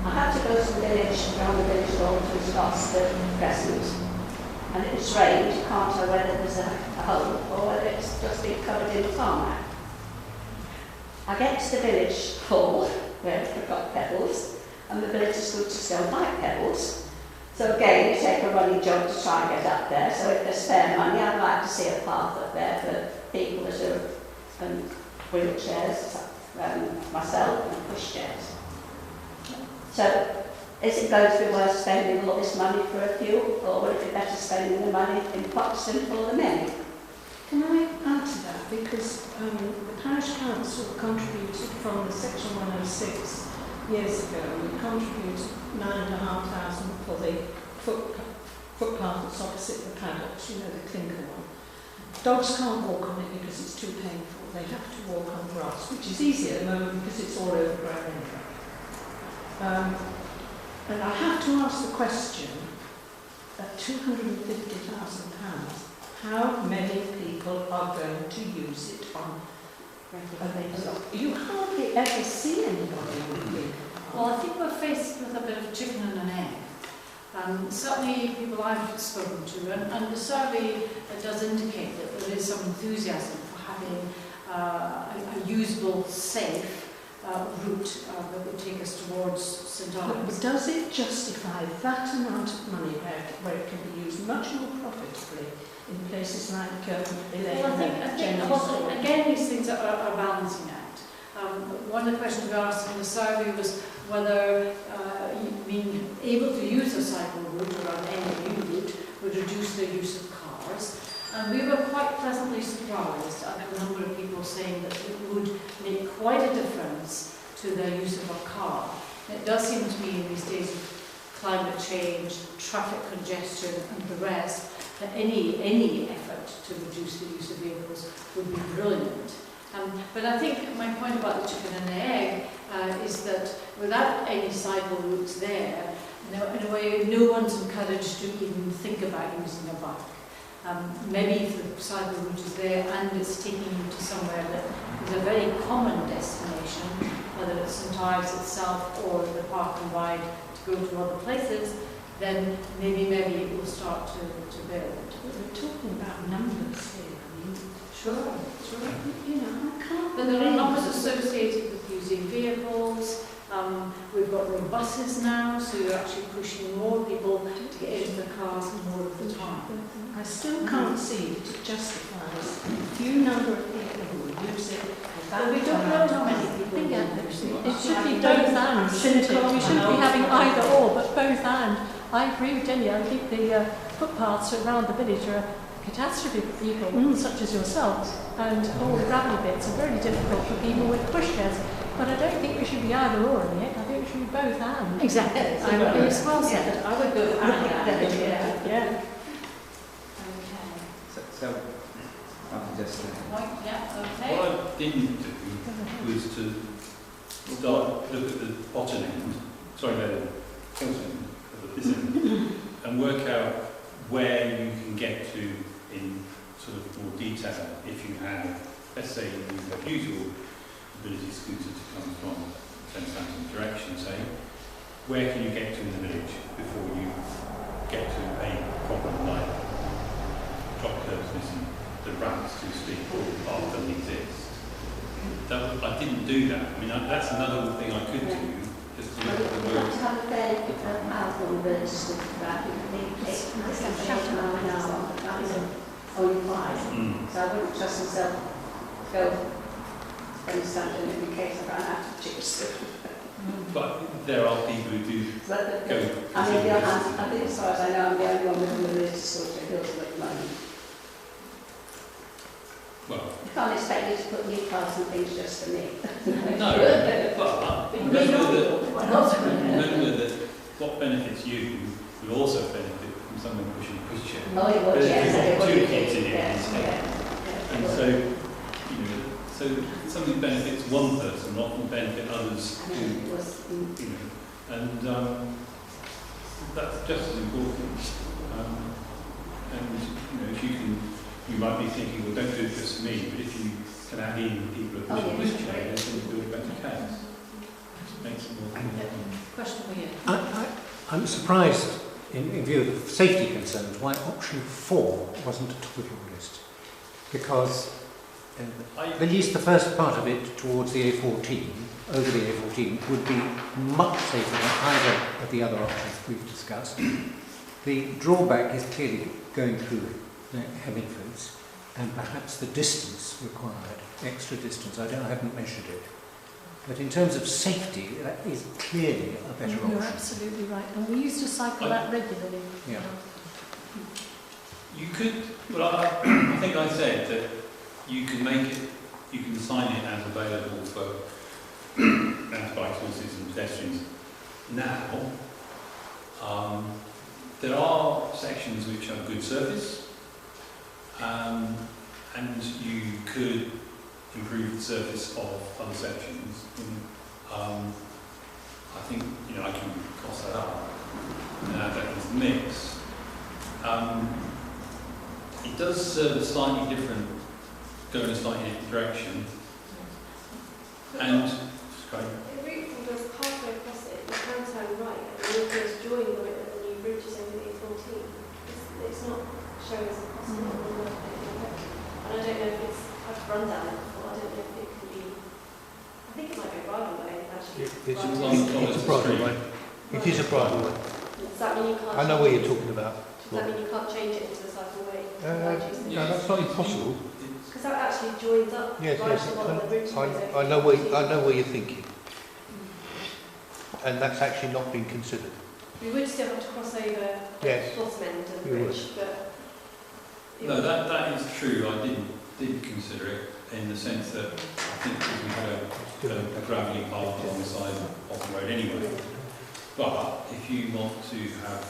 I had to go to the village, around the village road to Scotstoun Crescent, and it's rained. You can't tell whether there's a hole or whether it's just been covered in tarmac. I get to the village hall where we've got pedals, and the village scooters don't like pedals. So again, you take a running jump to try and get up there. So if there's spare money, I'd like to see a path up there for people that are wheelchairs, myself, and pushchairs. So is it going to be worth spending all this money for a few, or would it be better spending the money in Foxton for the many?
Can I add to that? Because the Parish Council contributed from the Section 106 years ago, we contributed £9,500 for the footpath that's opposite the paddocks, you know, the clinker one. Dogs can't walk on it because it's too painful. They have to walk on grass, which is easy at the moment because it's all overgrown anyway. And I have to ask the question, at £250,000, how many people are going to use it on you hardly ever see anybody on the
Well, I think we're faced with a bit of chicken and an egg. Certainly people I've spoken to, and the survey does indicate that there is some enthusiasm for having a usable, safe route that would take us towards St Ives.
But does it justify that amount of money where it can be used much more profitably in places like Elaine?
Well, I think again, these things are balancing act. One of the questions we asked in the survey was whether being able to use a cycle route or an NMU route would reduce the use of cars. And we were quite pleasantly surprised at the number of people saying that it would make quite a difference to their use of a car. And it does seem to me in these days of climate change, traffic congestion and the rest, that any effort to reduce the use of vehicles would be brilliant. But I think my point about the chicken and the egg is that without any cycle routes there, in a way, no one's encouraged to even think about using a bike. Maybe if the cycle route is there and it's taking you to somewhere that is a very common destination, whether it's St Ives itself or the park and ride to go to other places, then maybe it will start to build.
But we're talking about numbers here. I mean,
sure.
You know, I can't.
But there are numbers associated with using vehicles. We've got more buses now, so you're actually pushing more people to get into the cars more of the time.
I still can't see that it justifies a few number of people who will use it.
But we don't know how many people will use it.
It should be both and, shouldn't it? We shouldn't be having either or, but both and. I agree with Jenny. I think the footpaths around the village are a catastrophe for people such as yourselves, and all the gravelly bits are very difficult for people with pushchairs. But I don't think we should be either or in it. I think we should be both and.
Exactly. It's well said. I would go and.
Yeah.
So I can just
okay.
What I didn't do was to start look at the bottom end, the Hilton end, this end, and work out where you can get to in sort of more detail if you have, let's say, you use a usual mobility scooter to come from St Ives direction, say, where can you get to in the village before you get to a problem like drop curbs missing, the ramps too steep, or the path doesn't exist. I didn't do that. I mean, that's another thing I could do just to
Well,
look at the
you have
road.
to have a fairly marathon ability to that. It's like 8 miles an hour, that is only 5.
Mm.
So I wouldn't trust myself to go and stand in case I ran out of juice.
But there are people who do
But
go.
I mean, I think as far as I know, I'm the only one with a mobility disorder in Hilton at the moment.
Well,
You can't expect me to put new cars and things just for me.
no, but remember that what benefits you will also benefit from someone pushing a pushchair.
Oh, it would,
There's
yes.
two kids in it,
Yeah.
and so, you know, so something benefits one person will often benefit others too, you know, and that's just as important. And you know, if you can, you might be thinking, well, don't do it just for me, but if you can add in people who are pushing pushchairs, then you build a better case. Makes it more compelling.
Question for you.
I'm surprised, in view of safety concerns, why option 4 wasn't at the top of your list. Because at least the first part of it towards the A14, over the A14, would be much safer than either of the other options we've discussed. The drawback is clearly going through Hemmingford's, and perhaps the distance required, extra distance. I haven't measured it. But in terms of safety, that is clearly a better option.
You're absolutely right. And we used to cycle that regularly.
Yeah.
You could, well, I think I said that you can make it, you can sign it as available for motorbike horses and pedestrians now. There are sections which have good surface, and you could improve the surface of other sections. I think, you know, I can cross that up and add that into the mix. It does serve a slightly different, go in a slightly different direction. And
If route does halfway across it, you can turn right and the walkers join the new bridges over the A14. It's not showing as a possible. And I don't know if it's, I've run down it before, I don't know if it can be, I think it might be a bridle way actually.
It's a
bridle way. It is a bridle way.
Does that mean you can't?
I know what you're talking about.
Does that mean you can't change it into a cycle way?
No, that's not impossible.
Because that actually joins up
Yes,
right
yes,
to what the bridge is.
I know where you're thinking. And that's actually not been considered.
We would still have to cross over
Yes.
bottom end of the
You
bridge, but...
no, that is true. I didn't consider it in the sense that I think because we had a gravelly path along the side of the road anyway. But if you want to have,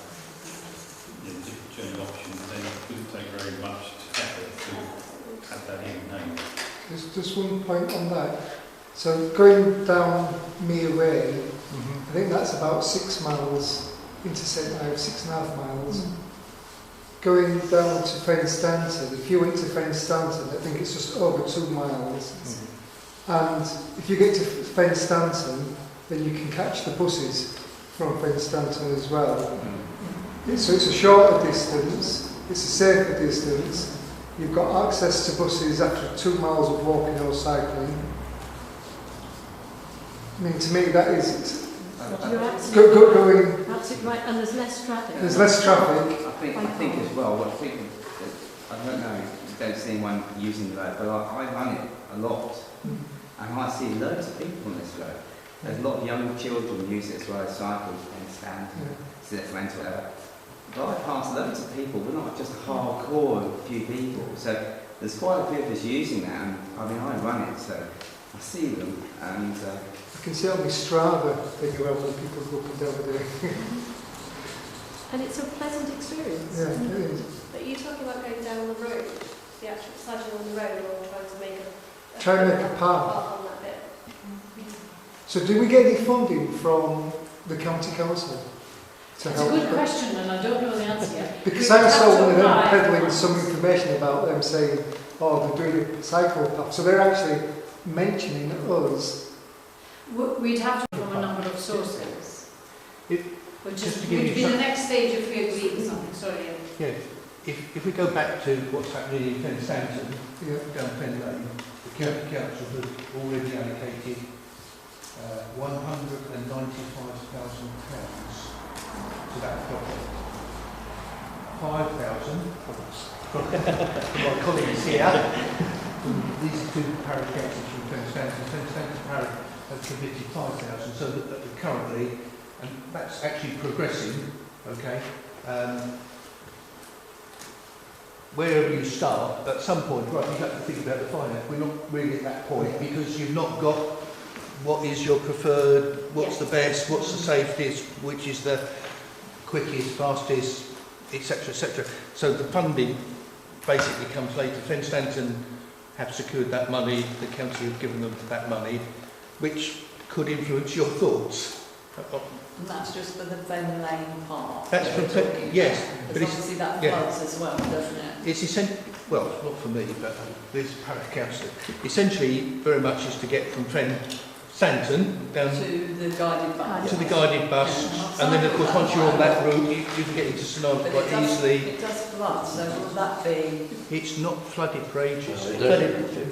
you know, different journey options, then it wouldn't take very much effort to add that in. No.
There's just one point on that. So going down Mere Way, I think that's about 6 miles into St Ives, 6.5 miles. Going down to Fenstanton, if you went to Fenstanton, I think it's just over 2 miles. And if you get to Fenstanton, then you can catch the buses from Fenstanton as well. So it's a shorter distance, it's a safer distance. You've got access to buses after 2 miles of walking or cycling. I mean, to me, that is
You're absolutely
going.
Absolutely right, and there's less traffic.
There's less traffic.
I think as well, what I think, I don't know, I don't see anyone using the road, but I run it a lot, and I see loads of people on this road. There's a lot of young children use it as well as cycles and stand, sit rent or whatever. But I pass loads of people, we're not just hardcore few people, so there's quite a few of us using that, and I mean, I run it, so I see them, and
I can see on my Strava thing around when people go up and down there.
And it's a pleasant experience.
Yeah, it is.
But you're talking about going down the road, the actual cycling on the road, or trying to make a
Try and make a path.
on that bit.
So do we get any funding from the County Council to
It's a
help?
good question, and I don't know the answer yet.
Because
We
I
would
saw
have to
one of them
apply.
peddling some information about them saying, oh, they're doing a cycle path. So they're actually mentioning us.
We'd have to from a number of sources. Which
just
is
to give
would
you
be
some-
the next stage if we agree with something. Sorry, Ian.
Yeah. If we go back to what's happening in Fenstanton, down Fen Lane, the County Council has already allocated
£195,000 to that project. 5,000 from my colleagues here. These are two parish councils from St Stanton Parish have committed 5,000, so that currently, and that's actually progressing, okay. Wherever you start, at some point, right, you have to think about the finance. We're not really at that point because you've not got what is your preferred, what's the best, what's the safest, which is the quickest, fastest, etc., etc. So the funding basically comes later. St Stanton have secured that money, the council have given them that money, which could influence your thoughts.
And that's just for the Fen Lane part.
That's for yes,
but obviously that floods as well, doesn't it?
It's essentially, well, not for me, but this parish council. Essentially, very much is to get from Stanton down
to the guided bus.
To the guided bus, and then of course once you're on that route, you can get into St Ives quite easily.
It does flood, so will that be?
It's not flooded for ages.
It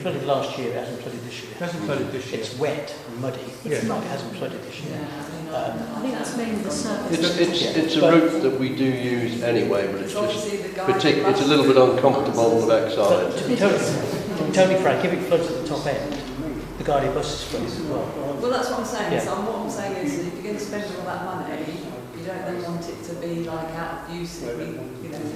flooded last year. It hasn't flooded this year.
It hasn't flooded this year.
It's wet and muddy.
It's
It
not.
hasn't flooded this year.
I think that's mainly the surface.
It's a route that we do use anyway, but it's just it's a little bit uncomfortable on the backside.
To be totally frank, if it floods at the top end, the guided bus is flooded as well.
Well, that's what I'm saying.
Yeah.
So what I'm saying is, that if you're going to spend all that money, you don't then want it to be like out of use. If we,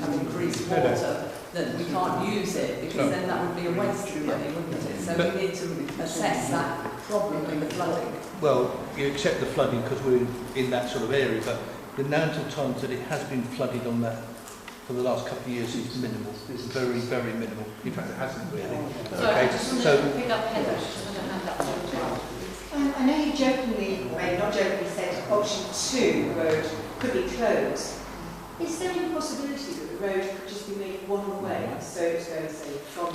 have increased water, that we can't use it because then that would be a waste of money, wouldn't it? So we need to assess that problem in the flooding.
Well, you accept the flooding because we're in that sort of area, but the amount of times that it has been flooded on that for the last couple of years is minimal. It's very, very minimal. In fact, it hasn't really.
I just want to pick up Heather. She's going to hand up to her.
I know you jokingly, not jokingly said option 2, the road could be closed. Is there any possibility that the road could just be made one way, so it goes, say, from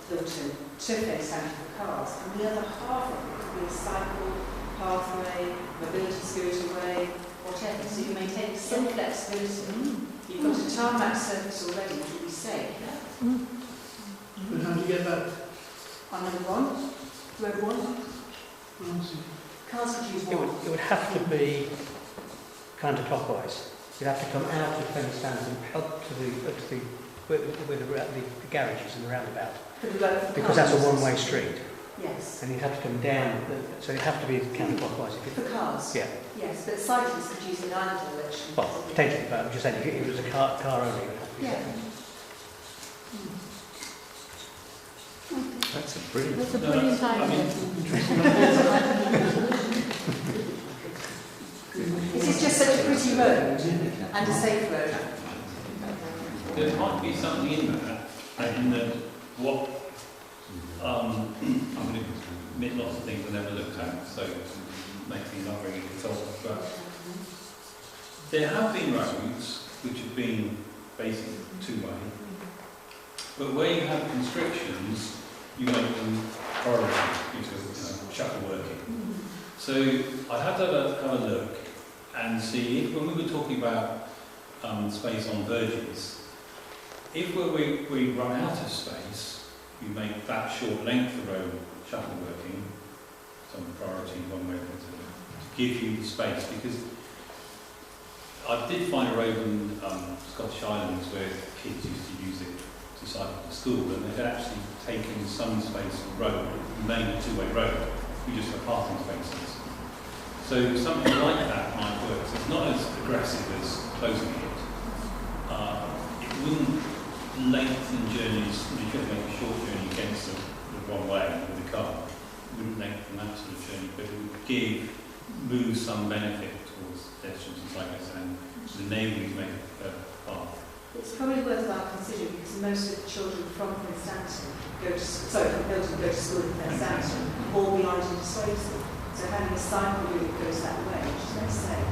Hilton to Fen Stanton for cars, and the other half of it could be a cycle pathway, mobility scooter way, whatever, so you maintain some flexibility. You've got a tarmac surface already, which will be safe.
But how do you get that?
On number 1, road 1. Cars could use one.
It would have to be counterclockwise. You'd have to come out of Fen Stanton up to where the garages and the roundabout. Because that's a one-way street.
Yes.
And you'd have to come down, so it'd have to be counterclockwise.
For cars?
Yeah.
Yes, but cyclists could use in either direction.
Well, potentially, but I'm just saying, if it was a car only, it would have to be separate.
That's a brilliant.
That's a brilliant idea.
This is just such a pretty road and a safe road.
There might be something in that, in that what I'm going to admit lots of things I never looked at, so it makes me not really consultant, but there have been roads which have been basically two-way, but where you have constrictions, you make them priority due to shuttle working. So I'd have to have a look and see if, when we were talking about space on verges, if we run out of space, you make that short length of road shuttle working, some priority one way to give you the space, because I did find a road in Scottish Islands where kids used to use it to cycle to school, and they had actually taken some space from the road, made a two-way road, we just have parking spaces. So something like that might work. So it's not as aggressive as closing it. It wouldn't lengthen journeys, if you're going to make a short journey against the one way with a car, it wouldn't lengthen that sort of journey, but it would move some benefit towards pedestrians and cyclists and enable you to make a path.
It's probably worthwhile considering because most of the children from Fen Stanton from Hilton go to school in Fen Stanton, all beyond disposal. So having a cycle route that goes that way, which is very safe.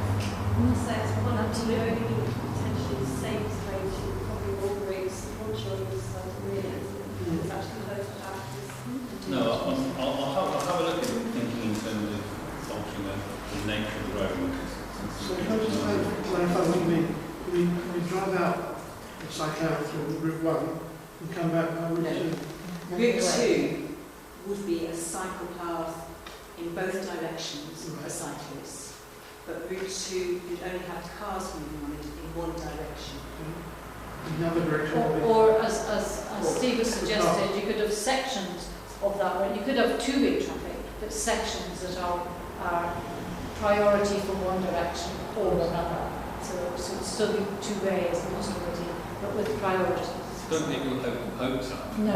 So it's one up to the only potentially safest way to probably all routes for children is really it's actually close to that.
No, I'll have a look at it, thinking in terms of altering the nature of the road.
So can I just clarify what you mean? We drive out and cycle out through Route 1 and come back by Route 2?
Route 2 would be a cycle path in both directions for cyclists, but route 2, you'd only have cars moving on it in one direction.
In the other direction.
Or as Steve has suggested, you could have sections of that road. You could have two-way traffic, but sections that are priority from one direction or another. So it would still be two-way as a possibility, but with priority.
Don't think we'll open hopes up.
No,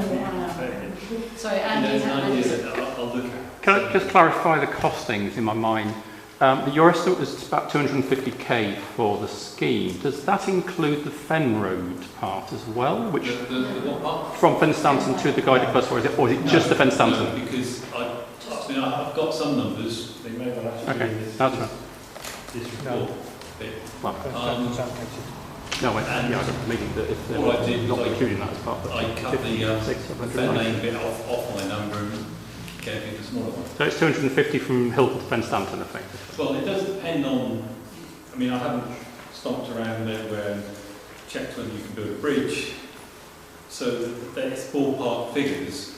sorry, Andy.
I'll look at.
Can I just clarify the costings in my mind? Your estimate was about 250k for the scheme. Does that include the Fen Road part as well? Which
the what part?
From Fen Stanton to the guided bus, or is it just the Fen Stanton?
No, because I've got some numbers. They may well actually
okay,
be this,
that's right.
This report bit.
Well, no, I got the meeting that if they're not including that as part of
I cut the Fen Lane bit off my number and gave you the smaller one.
So it's 250 from Hilton to Fen Stanton, effectively.
Well, it does depend on. I mean, I haven't stomped around everywhere and checked whether you can build a bridge. So that's ballpark figures.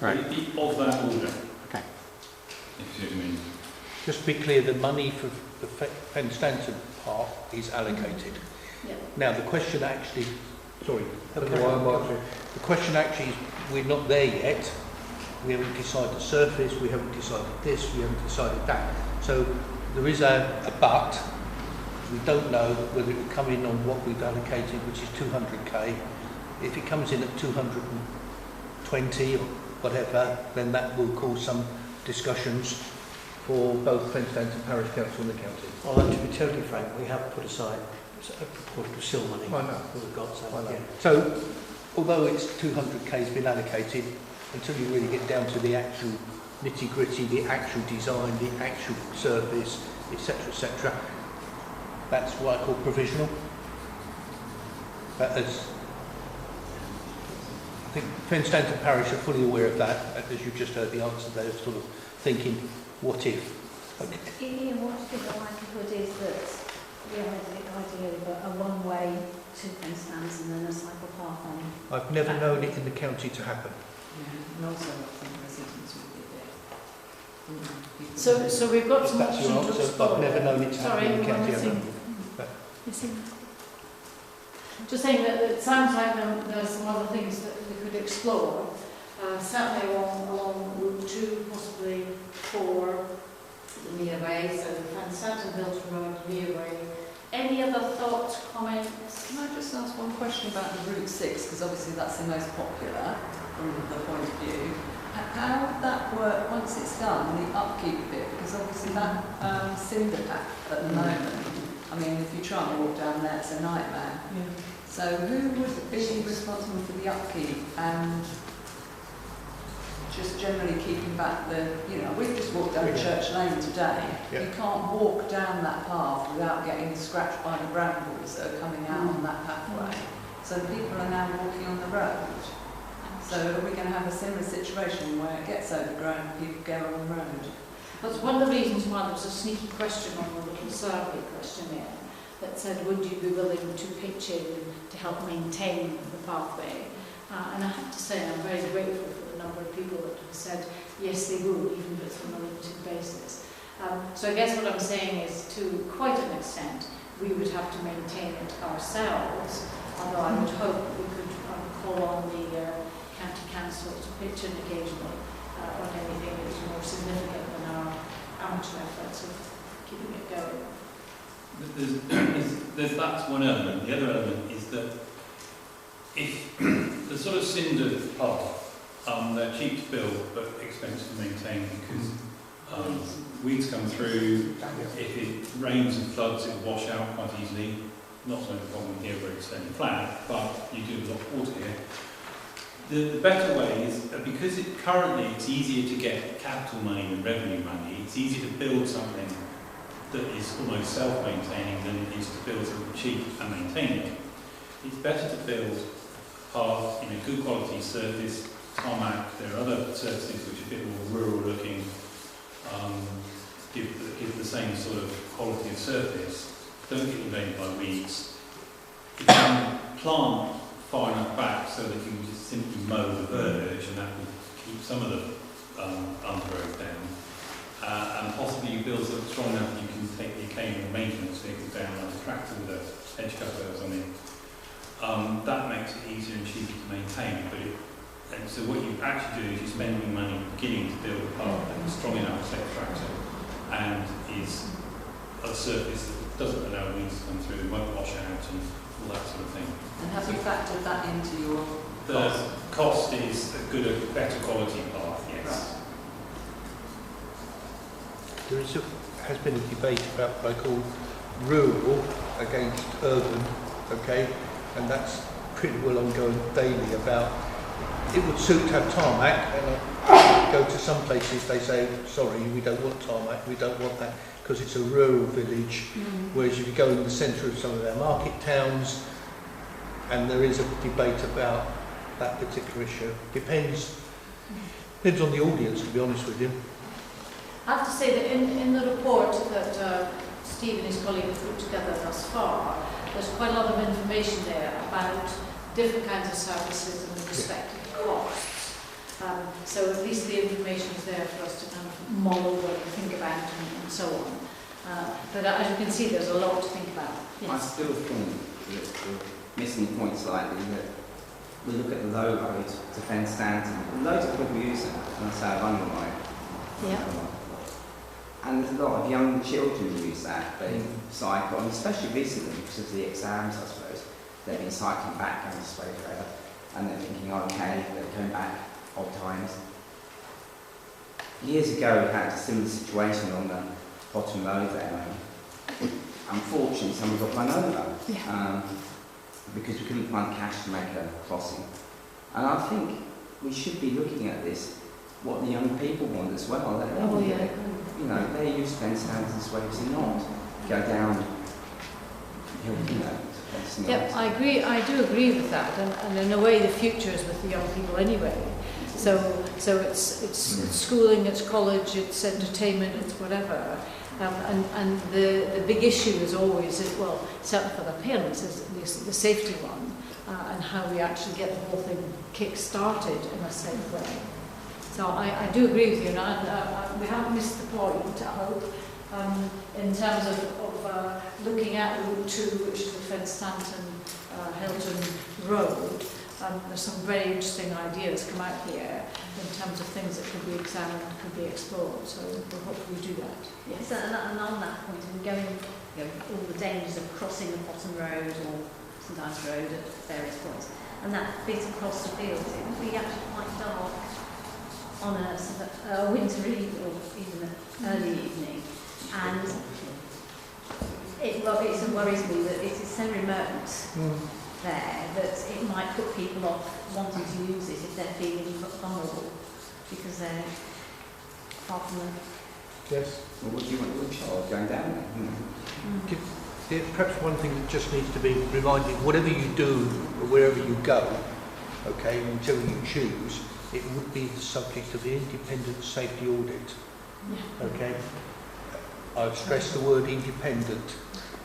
Right.
It'd be of that order.
Okay.
If you see what I mean.
Just to be clear, the money for the Fen Stanton part is allocated.
Yeah.
Now, the question actually, sorry, the question actually is, we're not there yet. We haven't decided the surface, we haven't decided this, we haven't decided that. So there is a but. We don't know whether it will come in on what we've allocated, which is 200k. If it comes in at 220 or whatever, then that will cause some discussions for both Fen Stanton Parish Council and the county.
Well, to be totally frank, we have put aside a proportion of seal money.
I know.
We've got so, yeah.
So, although it's 200k has been allocated, until you really get down to the actual nitty-gritty, the actual design, the actual surface, etc., that's what I call provisional. But as I think Fen Stanton Parish are fully aware of that, as you've just heard the answer, they're sort of thinking, what if? Okay.
Ian, what do you think the likelihood is that the idea of a one-way to Fen Stanton and then a cycle path on?
I've never known it in the county to happen.
Yeah, and also I think residents would be there.
So we've got some
That's your
options to
answer.
explore.
I've never known it to happen in the county.
Just saying that it sounds like there's some other things that we could explore. Certainly along Route 2, possibly 4, the Mearway, so Fen Stanton, Hilton Road, Mearway. Any other thoughts, comments?
Can I just ask one question about the Route 6, because obviously that's the most popular from the point of view. How would that work once it's done, the upkeep bit? Because obviously that cinder path at the moment, I mean, if you try and walk down there, it's a nightmare.
Yeah.
So who would be responsible for the upkeep and just generally keeping back the, you know, we've just walked down Church Lane today.
Yeah.
You can't walk down that path without getting scratched by the brambles that are coming out on that pathway. So people are now walking on the road. So are we going to have a similar situation where it gets overgrown and people go on the road?
That's one of the reasons why there was a sneaky question on the little survey questionnaire that said, would you be willing to pitch in to help maintain the pathway? And I have to say I'm very grateful for the number of people that have said yes they would, even if it's on a limited basis. So I guess what I'm saying is, to quite an extent, we would have to maintain it ourselves, although I would hope we could call on the County Council to pitch in occasionally on anything that is more significant than our amateur efforts of keeping it going.
That's one element. The other element is that if the sort of cinder path, they're cheap to build but expensive to maintain because weeds come through. If it rains and floods, it will wash out quite easily. Not so much a problem here where it's fairly flat, but you do have a lot of water here. The better way is, because currently it's easier to get capital money than revenue money, it's easier to build something that is almost self-maintaining than it is to build something cheap and maintain it. It's better to build a path in a good quality surface, tarmac. There are other surfaces which are a bit more rural looking, give the same sort of quality of surface, don't get invaded by weeds. You can plant far enough back so that you can just simply mow the verge, and that will keep some of the undergrowth down. and possibly you build something strong enough you can take the occasional maintenance vehicle down like a tractor with a edge cover or something. That makes it easier and cheaper to maintain. And so what you actually do is you're spending money beginning to build a path that is strong enough to take a tractor and is a surface that doesn't allow weeds to come through, won't wash out and all that sort of thing.
And have you factored that into your
The cost is a better quality path, yes.
There has been a debate about what I call rural against urban, okay, and that's pretty well ongoing daily about it would suit to have tarmac, and I go to some places they say, sorry, we don't want tarmac, we don't want that, because it's a rural village, whereas if you go in the centre of some of our market towns, and there is a debate about that particular issue. Depends on the audience, to be honest with you.
I have to say that in the report that Steve and his colleague have put together thus far, there's quite a lot of information there about different kinds of services and the respective costs. So at least the information is there for us to kind of mull over and think about and so on. But as you can see, there's a lot to think about. Yes.
I still think that we're missing the point slightly, that we look at the low road to Fen Stanton. Loads of people use it, and I say I've underlined.
Yeah.
And there's a lot of young children who use that. They cycle, and especially recently because of the exams, I suppose. They've been cycling back down this way forever, and they're thinking, okay, they're coming back odd times. Years ago, we had a similar situation on the bottom road there. Unfortunately, someone got run over because we couldn't find cash to make a crossing. And I think we should be looking at this, what the young people want as well. You know, they use fence stands this way to not go down, you know.
Yep, I do agree with that, and in a way the future is with the young people anyway. So it's schooling, it's college, it's entertainment, it's whatever. And the big issue is always, well, certainly for the parents, is the safety one, and how we actually get the whole thing kick-started in a safe way. So I do agree with you, and we haven't missed the point, I hope, in terms of looking at Route 2, which is the Fen Stanton Hilton Road. There's some very interesting ideas come out here in terms of things that could be examined, could be explored, so we'll hopefully do that.
Yes, and on that point, and going, all the dangers of crossing the bottom road or St Ives Road at various points, and that bit across the field, it would be actually quite dark on a sort of a winter evening or even an early evening, and it worries me that it is so remote there that it might put people off wanting to use it if they're feeling vulnerable because they're far from them.
Yes. Well, what do you want to do? Child going down there?
Perhaps one thing that just needs to be reminded, whatever you do or wherever you go, okay, until you choose, it would be the subject of the independent safety audit. Yeah. Okay? I've stressed the word independent,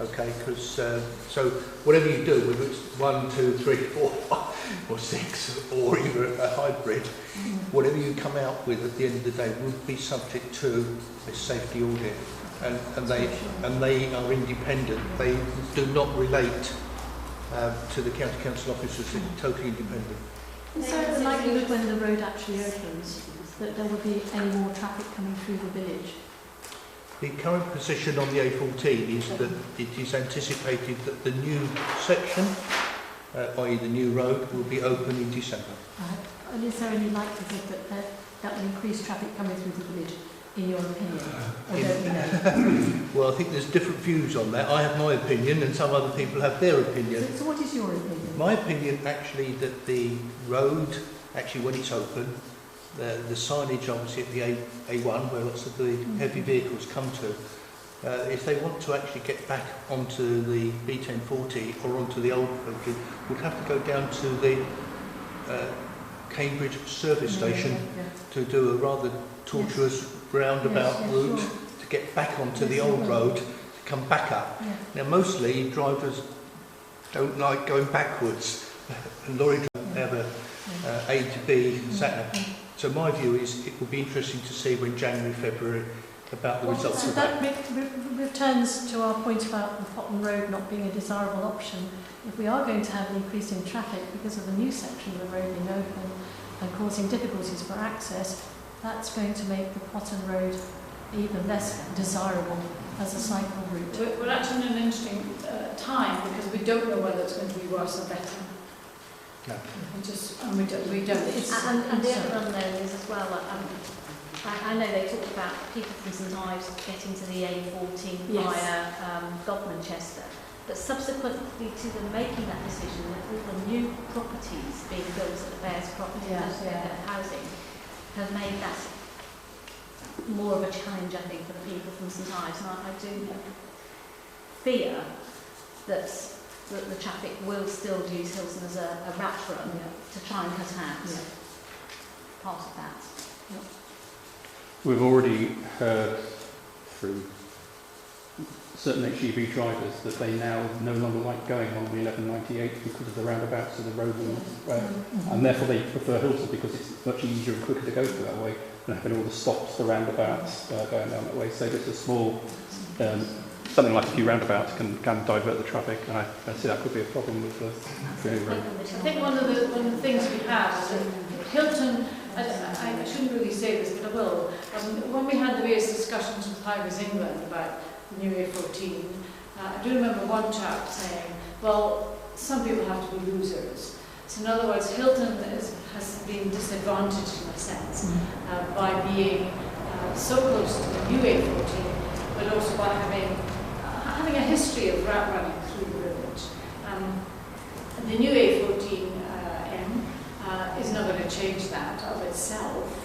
okay, because so whatever you do, whether it's 1, 2, 3, 4, 5 or 6 or even a hybrid, whatever you come out with at the end of the day would be subject to a safety audit, and they are independent. They do not relate to the county council officers. They're totally independent.
Is there the likelihood when the road actually opens that there will be any more traffic coming through the village?
The current position on the A14 is that it is anticipated that the new section, i.e. the new road, will be open in December.
And is there any likelihood that will increase traffic coming through the village, in your opinion? Or don't you know?
Well, I think there's different views on that. I have my opinion and some other people have their opinion.
So what is your opinion?
My opinion, actually, that the road, actually when it's open, the signage obviously at the A1, where lots of the heavy vehicles come to, if they want to actually get back onto the B1040 or onto the old road, would have to go down to the Cambridge service station to do a rather tortuous roundabout route to get back onto the old road to come back up. Now mostly drivers don't like going backwards, and lorry drivers have a A to B sat nav. So my view is it will be interesting to see when January, February about the results of
that returns to our point about the Potton Road not being a desirable option. If we are going to have an increase in traffic because of the new section of the road being open and causing difficulties for access, that's going to make the Potton Road even less desirable as a cycle route.
We're actually in an interesting time because we don't know whether it's going to be worse or better.
No.
We don't.
And the other unknown is as well, I know they talked about people from St Ives getting to the A14 via Godmanchester, but subsequently to them making that decision, all the new properties being built at the Bears property housing have made that more of a challenge, I think, for the people from St Ives. And I do fear that the traffic will still use Hilton as a rat run to try and cut out part of that.
We've already heard through certain HGV drivers that they now no longer like going on the 1198 because of the roundabouts of the road, and therefore they prefer Hilton because it's much easier and quicker to go through that way than having all the stops, the roundabouts going down that way. So just a small, something like a few roundabouts can divert the traffic, and I see that could be a problem with the new road.
I think one of the things we have is that Hilton, I shouldn't really say this, but I will. When we had the various discussions with Highways England about the new A14, I do remember one chap saying, well, some people have to be losers. So in other words, Hilton has been disadvantaged in a sense by being so close to the new A14, but also by having a history of rat running through the village. The new A14 is not going to change that of itself.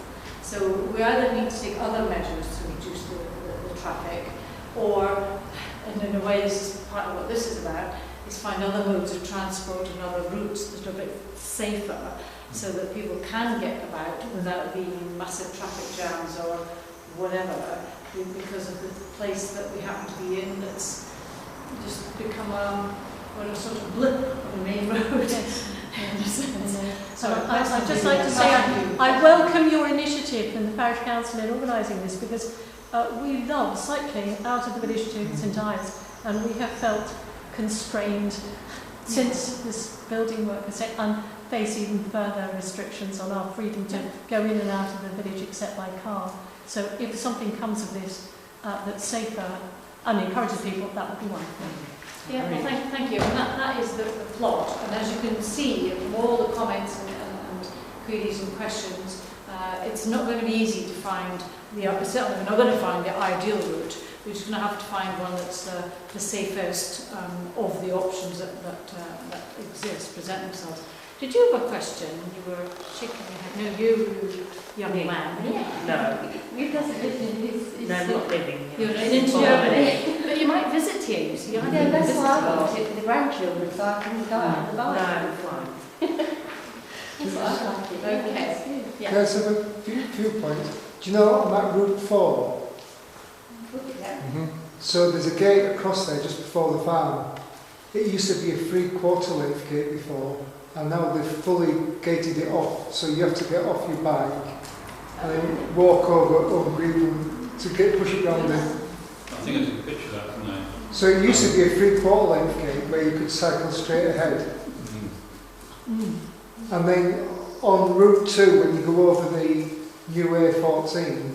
So we either need to take other measures to reduce the traffic, or, and in a way this is part of what this is about, is find other modes of transport and other routes that are a bit safer so that people can get about without being in massive traffic jams or whatever, because of the place that we happen to be in that's just become a sort of blip on the main road.
So I'd just like to say I welcome your initiative in the Parish Council in organising this, because we love cycling out of the village to St Ives, and we have felt constrained since this building work has set, and face even further restrictions on our freedom to go in and out of the village except by car. So if something comes of this that's safer and encourages people, that would be wonderful.
Yeah, well, thank you. And that is the plot. And as you can see from all the comments and queries and questions, it's not going to be easy to find certainly we're not going to find the ideal route. We're just going to have to find one that's the safest of the options that exist, present themselves. Did you have a question? You were shaking your head. No, you, young man.
Yeah. No. You doesn't live in his... No, I'm not living here.
You're in Germany. But you might visit here, you see.
Yeah, that's why I want it for the grandchildren, so I can go out and buy it.
No, fine. That's what I like it. Okay. Yeah.
Can I just have a few points? Do you know on that Route 4?
Yeah.
So there's a gate across there just before the farm. It used to be a 3/4 length gate before, and now they've fully gated it off, so you have to get off your bike and then walk over Green to push it round there.
I think I took a picture of that, didn't I?
So it used to be a 3/4 length gate where you could cycle straight ahead. And then on Route 2, when you go over the new A14,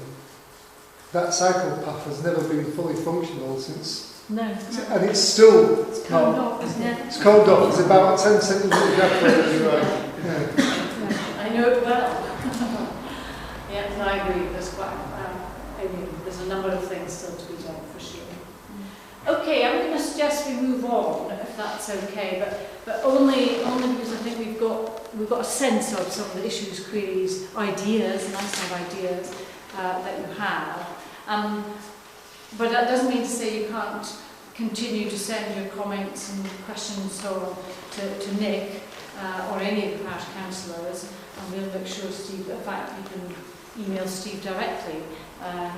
that cycle path has never been fully functional since.
No.
And it's still...
It's cold off, isn't it?
It's cold off. There's about 10 centimetres gap where you are. Yeah.
I know it well. Yes, I agree. There's a number of things still to be done, for sure. Okay, I'm going to suggest we move on, if that's okay, but only because I think we've got a sense of some of the issues, queries, ideas, nice to have ideas that you have. But that doesn't mean to say you can't continue to send your comments and questions so to Nick or any of the parish councillors, and we'll make sure Steve, in fact, you can email Steve directly.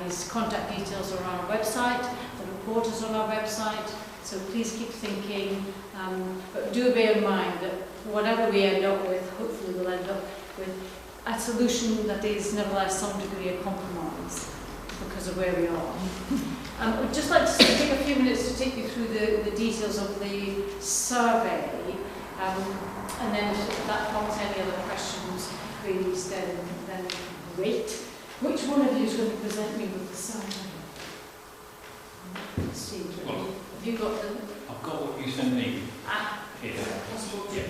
His contact details are on our website, the report is on our website, so please keep thinking, but do bear in mind that whatever we end up with, hopefully we'll end up with a solution that is nevertheless some degree of compromise, because because of where we are. I'd just like to take a few minutes to take you through the details of the survey, and then if that prompts any other questions, queries, then great. Which one of you is going to present me with the survey? Steve, have you got the...
I've got what you sent me. Here.
Possible to...
Yeah.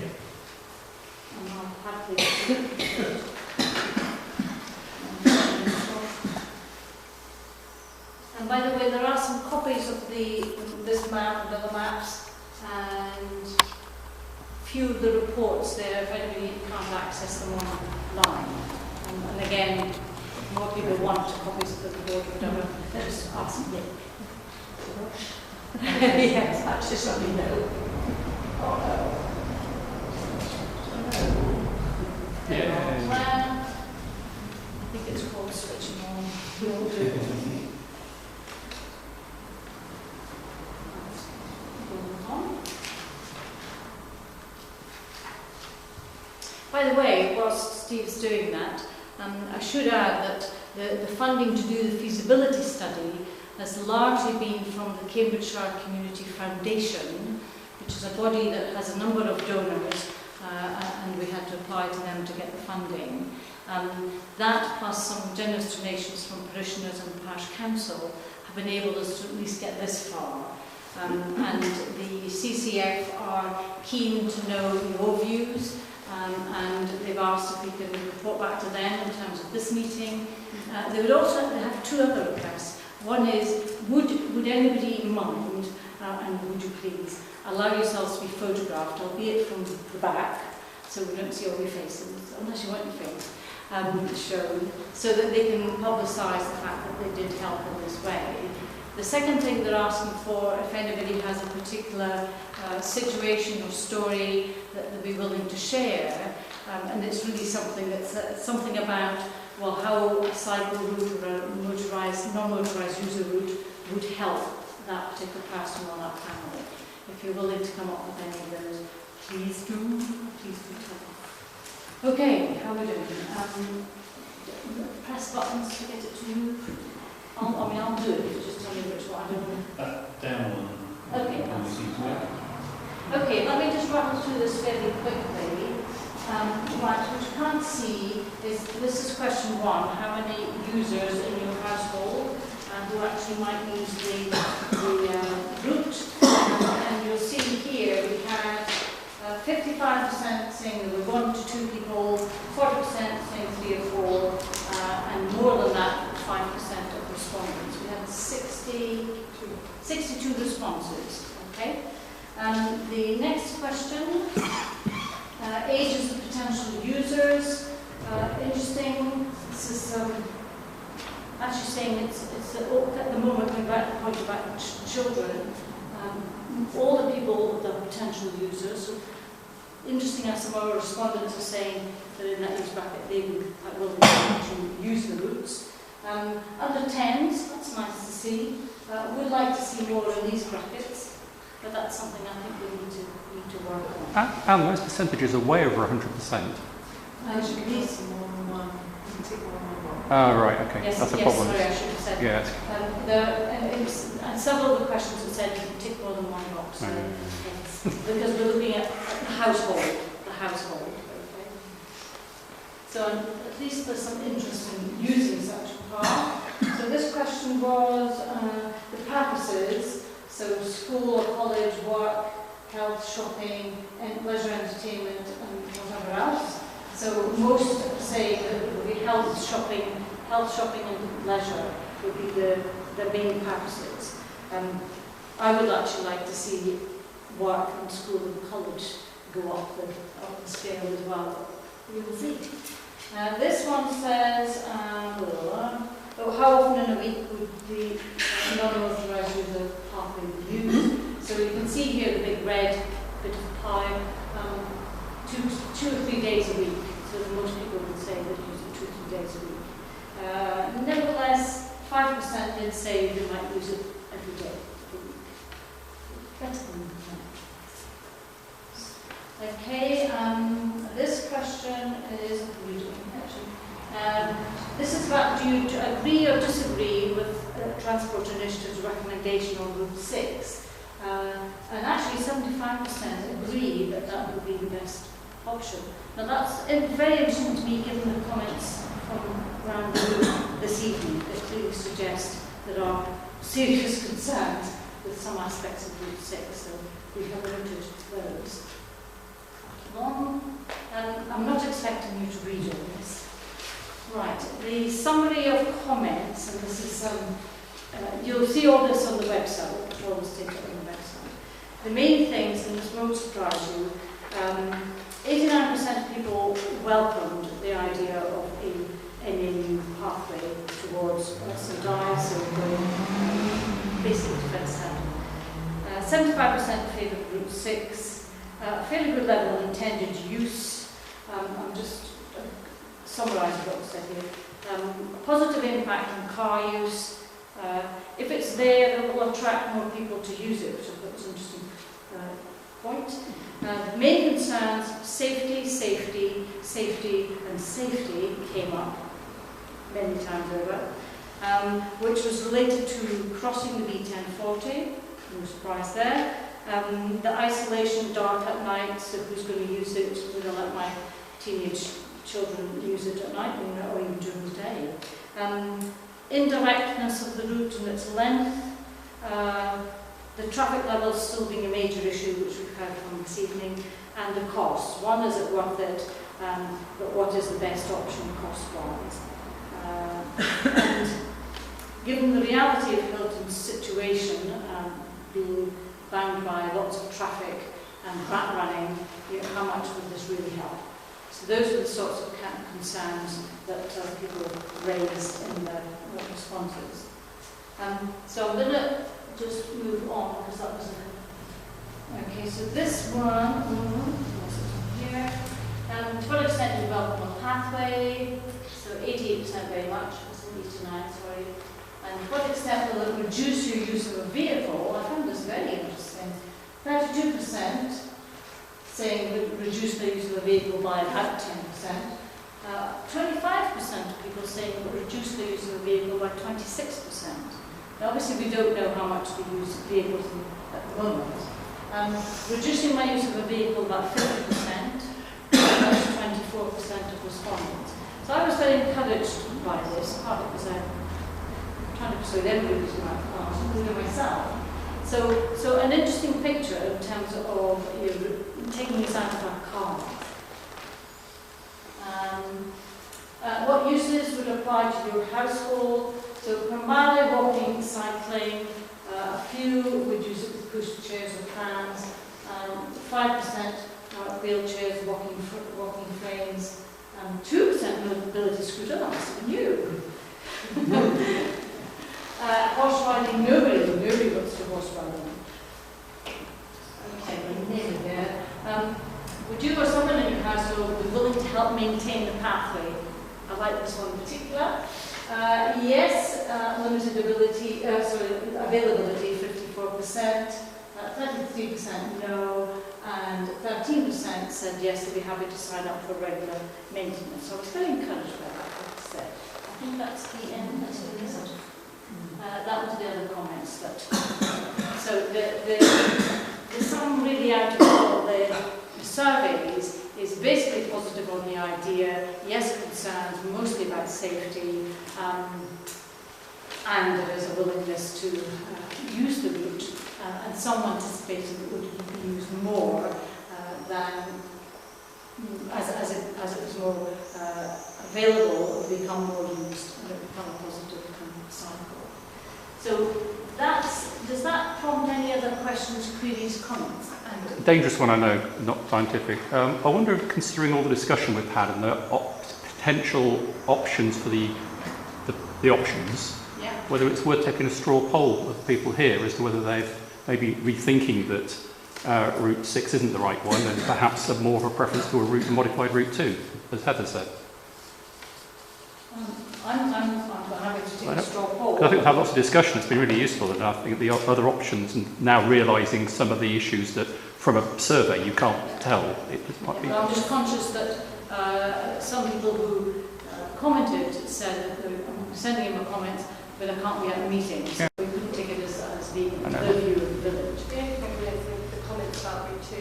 And I'll have the... And by the way, there are some copies of this map and other maps, and a few of the reports there if anybody can't access them online. And again, if more people want copies of the report, whatever, just ask Nick. Yes, that's just let me know.
Yeah.
Plan. I think it's called switching on. We'll do it. By the way, whilst Steve's doing that, I should add that the funding to do the feasibility study has largely been from the Cambridgeshire Community Foundation, which is a body that has a number of donors, and we had to apply to them to get the funding. That plus some generous donations from parishioners and the Parish Council have enabled us to at least get this far. And the CCF are keen to know your views, and they've asked if we can report back to them in terms of this meeting. They would also have two other requests. One is, would anybody mind, and would you please, allow yourselves to be photographed, albeit from the back, so we don't see all your faces, unless you want your face shown, so that they can publicise the fact that they did help in this way. The second thing they're asking for, if anybody has a particular situation or story that they'll be willing to share, and it's really something that's something about, well, how a cycle route or a motorised, non-motorised user route would help that particular person or that family. If you're willing to come up with any of those, please do tell us. Okay, how are we doing? Press buttons to get it to move. I'll do it, just tell me which one.
Down one.
Okay, okay, let me just rattle through this fairly quickly. Right, what you can't see is, this is question one, how many users in your household who actually might use the route. And you'll see here we had 55% saying there were 1 to 2 people, 40% saying 3 or 4, and more than that, 5% of respondents. We had 62 responses. Okay. The next question, ages of potential users. Interesting. This is actually saying it's at the moment, going back to the point about children, all the people that are potential users. So interesting as some of our respondents are saying that in that age bracket they would quite willing to use the routes. Under 10s, that's nice to see. We'd like to see more in these brackets, but that's something I think we need to work on.
And those percentages are way over 100%.
These
more than one.
Oh, right, okay.
Yes,
that's a problem.
Sorry, I should have said.
Yes.
And several of the questions have said you can tick more than one box. So, yes, because we're looking at the household. Okay. So at least there's some interest in using such a car. So this question was the purposes. So school, college, work, health, shopping, and leisure, entertainment, and whatever else. So most say that it would be health, shopping and leisure would be the main purposes. I would actually like to see work and school and college go up the scale as well. We will see. This one says, how often in a week would the non-motorised user pathway be used? So you can see here the big red bit of pie, 2 or 3 days a week. So most people would say that use it 2 or 3 days a week. Nevertheless, 5% did say they might use it every day of the week. Better than that. Okay, this question is, this is about, do you agree or disagree with Transport Initiative's recommendation on Route 6. And actually 75% agree that that would be the best option. Now that's very interesting to me given the comments from around the room this evening that clearly suggest there are serious concerns with some aspects of Route 6, so we have noted those. I'm not expecting you to read all this. Right, the summary of comments, and this is you'll see all this on the website, all this data on the website. The main things, and this won't surprise you, 89% of people welcomed the idea of a NMU pathway towards St Ives, so going basically to Fencetown. 75% favoured Route 6, a fairly good level of intended use. I'm just summarising what was said here. Positive impact on car use. If it's there, it will attract more people to use it, which I thought was an interesting point. Main concerns, safety, safety, safety, and safety came up many times over, which was related to crossing the B1040, no surprise there. The isolation, dark at night, so who's going to use it? We're going to let my teenage children use it at night, or even during the day. Indirectness of the route and its length. The traffic levels still being a major issue, which we've heard from this evening, and the costs. One, is it worth it, but what is the best option cost-wise? And given the reality of Hilton's situation, being bound by lots of traffic and rat running, how much would this really help? So those are the sorts of concerns that people raised in their responses. So I'm going to just move on because that was okay. So this one, here, to what extent is development pathway? So 88% very much, 89, sorry. And to what extent will it reduce your use of a vehicle? I found this very interesting. 32% saying it would reduce the use of a vehicle by about 10%. 25% of people saying it would reduce the use of a vehicle by 26%. Now, obviously, we don't know how much we use vehicles at the moment. Reducing my use of a vehicle by 50%, that's 24% of respondents. So I was very encouraged by this, partly because I'm trying to persuade everybody to my class, including myself. So an interesting picture in terms of taking us out of our cars. What uses would apply to your household? So primarily walking, cycling, a few would use it with pushchairs or prams, 5% wheelchairs, walking frames, 2% mobility scooter, that's new. Horse riding, nobody wants to horse riding. Okay, nearly there. Would you or someone in your household be willing to help maintain the pathway? I like this one in particular. Yes, limited availability 54%, 33% no, and 13% said yes, they'd be happy to sign up for regular maintenance. So I was very encouraged by that, I have to say. I think that's the end, that's the result. That was the other comments. So the sum really out of all the surveys is basically positive on the idea, yes, concerns mostly about safety, and there is a willingness to use the route, and some anticipating it would be used more than as it was more available, it would become more used and it would become a positive cycle. So does that prompt any other questions, queries, comments?
Dangerous one, I know, not scientific. I wonder, considering all the discussion we've had and the potential options for the options,
yeah,
whether it's worth taking a straw poll of people here as to whether they've maybe rethinking that Route 6 isn't the right one and perhaps have more of a preference to a modified Route 2, as Heather said.
I'm happy to take a straw poll.
I think we've had lots of discussion. It's been really useful, and I think the other options, and now realising some of the issues that from a survey you can't tell. It might be.
I'm just conscious that some people who commented said that I'm sending him a comment, but I can't be at the meeting, so we couldn't take it as being the view of the village.
The only problem with the comments about Route 2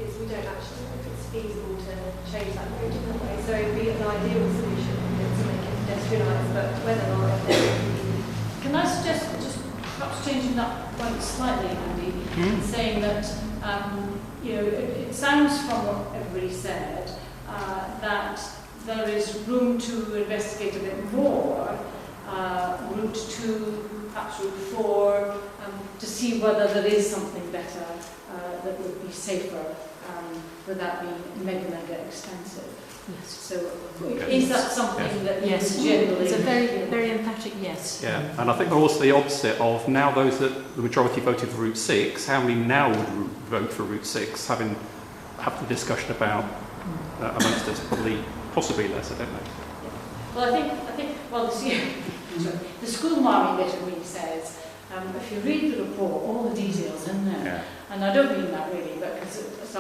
is we don't actually know if it's feasible to change that route in that way. So it would be an ideal solution to make it pedestrianised, but whether or not
Can I suggest just perhaps changing that point slightly, Andy, and saying that you know, it sounds from what everybody said that there is room to investigate a bit more Route 2, perhaps Route 4, to see whether there is something better that would be safer without being mega expensive.
Yes.
So is that something that
yes,
generally...
It's a very emphatic yes.
Yeah, and I think they're also the opposite of now those that the majority voted for Route 6, how many now would vote for Route 6, having had the discussion about amongst us, possibly less, I don't know.
Well, I think well, the schoolmarming bit of me says, if you read the report, all the details in there, and I don't mean that really, but because it's a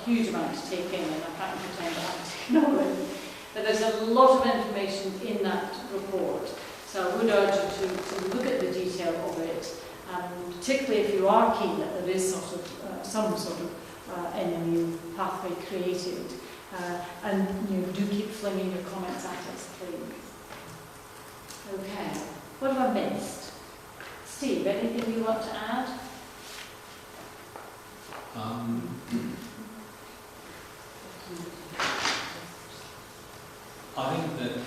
huge amount to take in, and I can't pretend that I'm taking all of it, but there's a lot of information in that report, so I would urge you to look at the detail of it, particularly if you are keen that there is some sort of NMU pathway created, and you do keep flinging your comments at us, please. Okay, what have I missed? Steve, anything you want to add?
I think that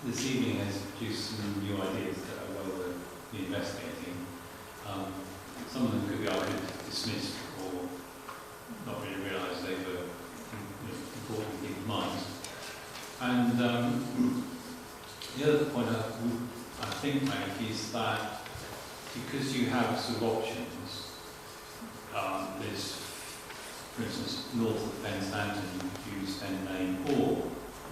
this evening has produced some new ideas that are well worth investigating. Some of them could be argued dismissed or not really realised they were important in people's minds. And the other point I think make is that because you have sort of options, there's, for instance, north of Fenstanton, you use Fen Lane or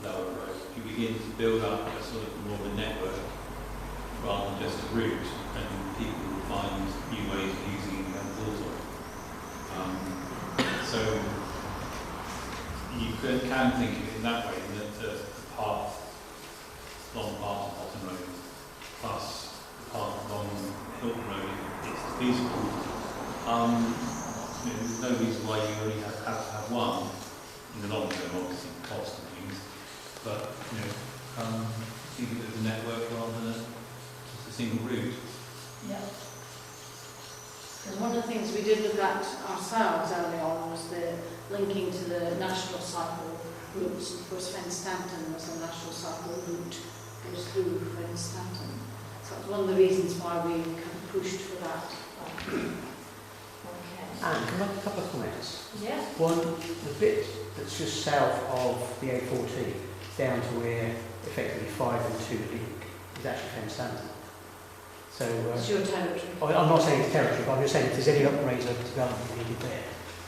Lower Road, you begin to build up a sort of more of a network rather than just a route, and people will find new ways of using it going forward. So you can think of it in that way, that the path, long path of Bottom Road, plus the path along Hilton Road, it's feasible. There's no reason why you only have to have one in the long term, obviously cost and things, but think of it as a network rather than just a single route.
Yeah. And one of the things we did look at ourselves early on was the linking to the national cycle routes. Of course, Fenstanton was a national cycle route, goes through Fenstanton. So that's one of the reasons why we kind of pushed for that. Okay.
And can I make a couple of comments?
Yeah.
One, the bit that's just south of the A14, down to where effectively 5 and 2 link, is actually Fenstanton. So,
it's your territory.
I'm not saying it's territory, but I'm just saying if there's any upgrades of development needed there,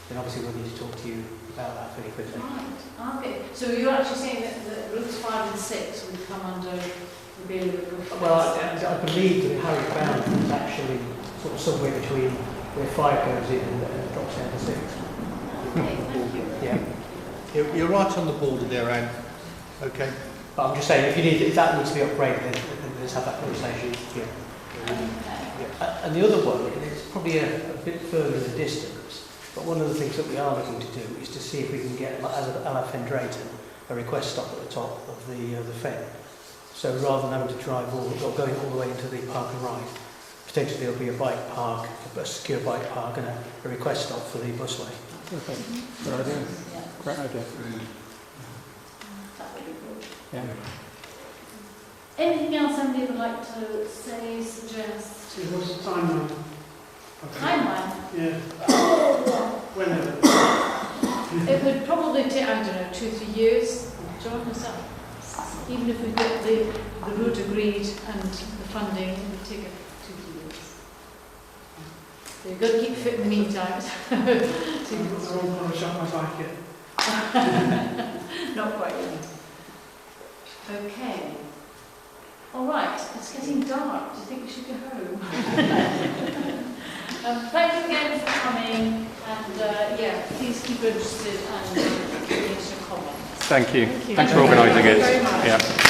then obviously we'll need to talk to you about that fairly quickly.
Right. Okay. So you're actually saying that routes 5 and 6 would come under the bailiwick of...
Well, I believe that Harry Bound is actually sort of somewhere between where 5 goes in and drops down to 6.
Okay, thank you.
Yeah.
You're right on the border there, Anne. Okay.
But I'm just saying, if that needs to be upgraded, then let's have that conversation. Yeah. And the other one, it's probably a bit further in the distance, but one of the things that we are looking to do is to see if we can get, as a la Fen Drayton, a request stop at the top of the fen. So rather than having to drive going all the way into the park and ride, potentially there'll be a bike park, a secure bike park, and a request stop for the busway.
Okay, good idea.
Yeah.
Great idea.
That would be good.
Yeah.
Anything else somebody would like to say, suggest?
What's the timeline?
Timeline?
Yeah. Whenever.
It would probably take, I don't know, 2-3 years. John, is that? Even if we get the route agreed and the funding, it would take 2-3 years. So you've got to keep fit in the meantime.
I'm not going to shop my bike yet.
Not quite yet. Okay. All right, it's getting dark. Do you think we should go home? Thank you again for coming, and please keep interested and give us your comments.
Thank you.
Thank you.
Thanks for organising it.
Thank you very much.
Yeah.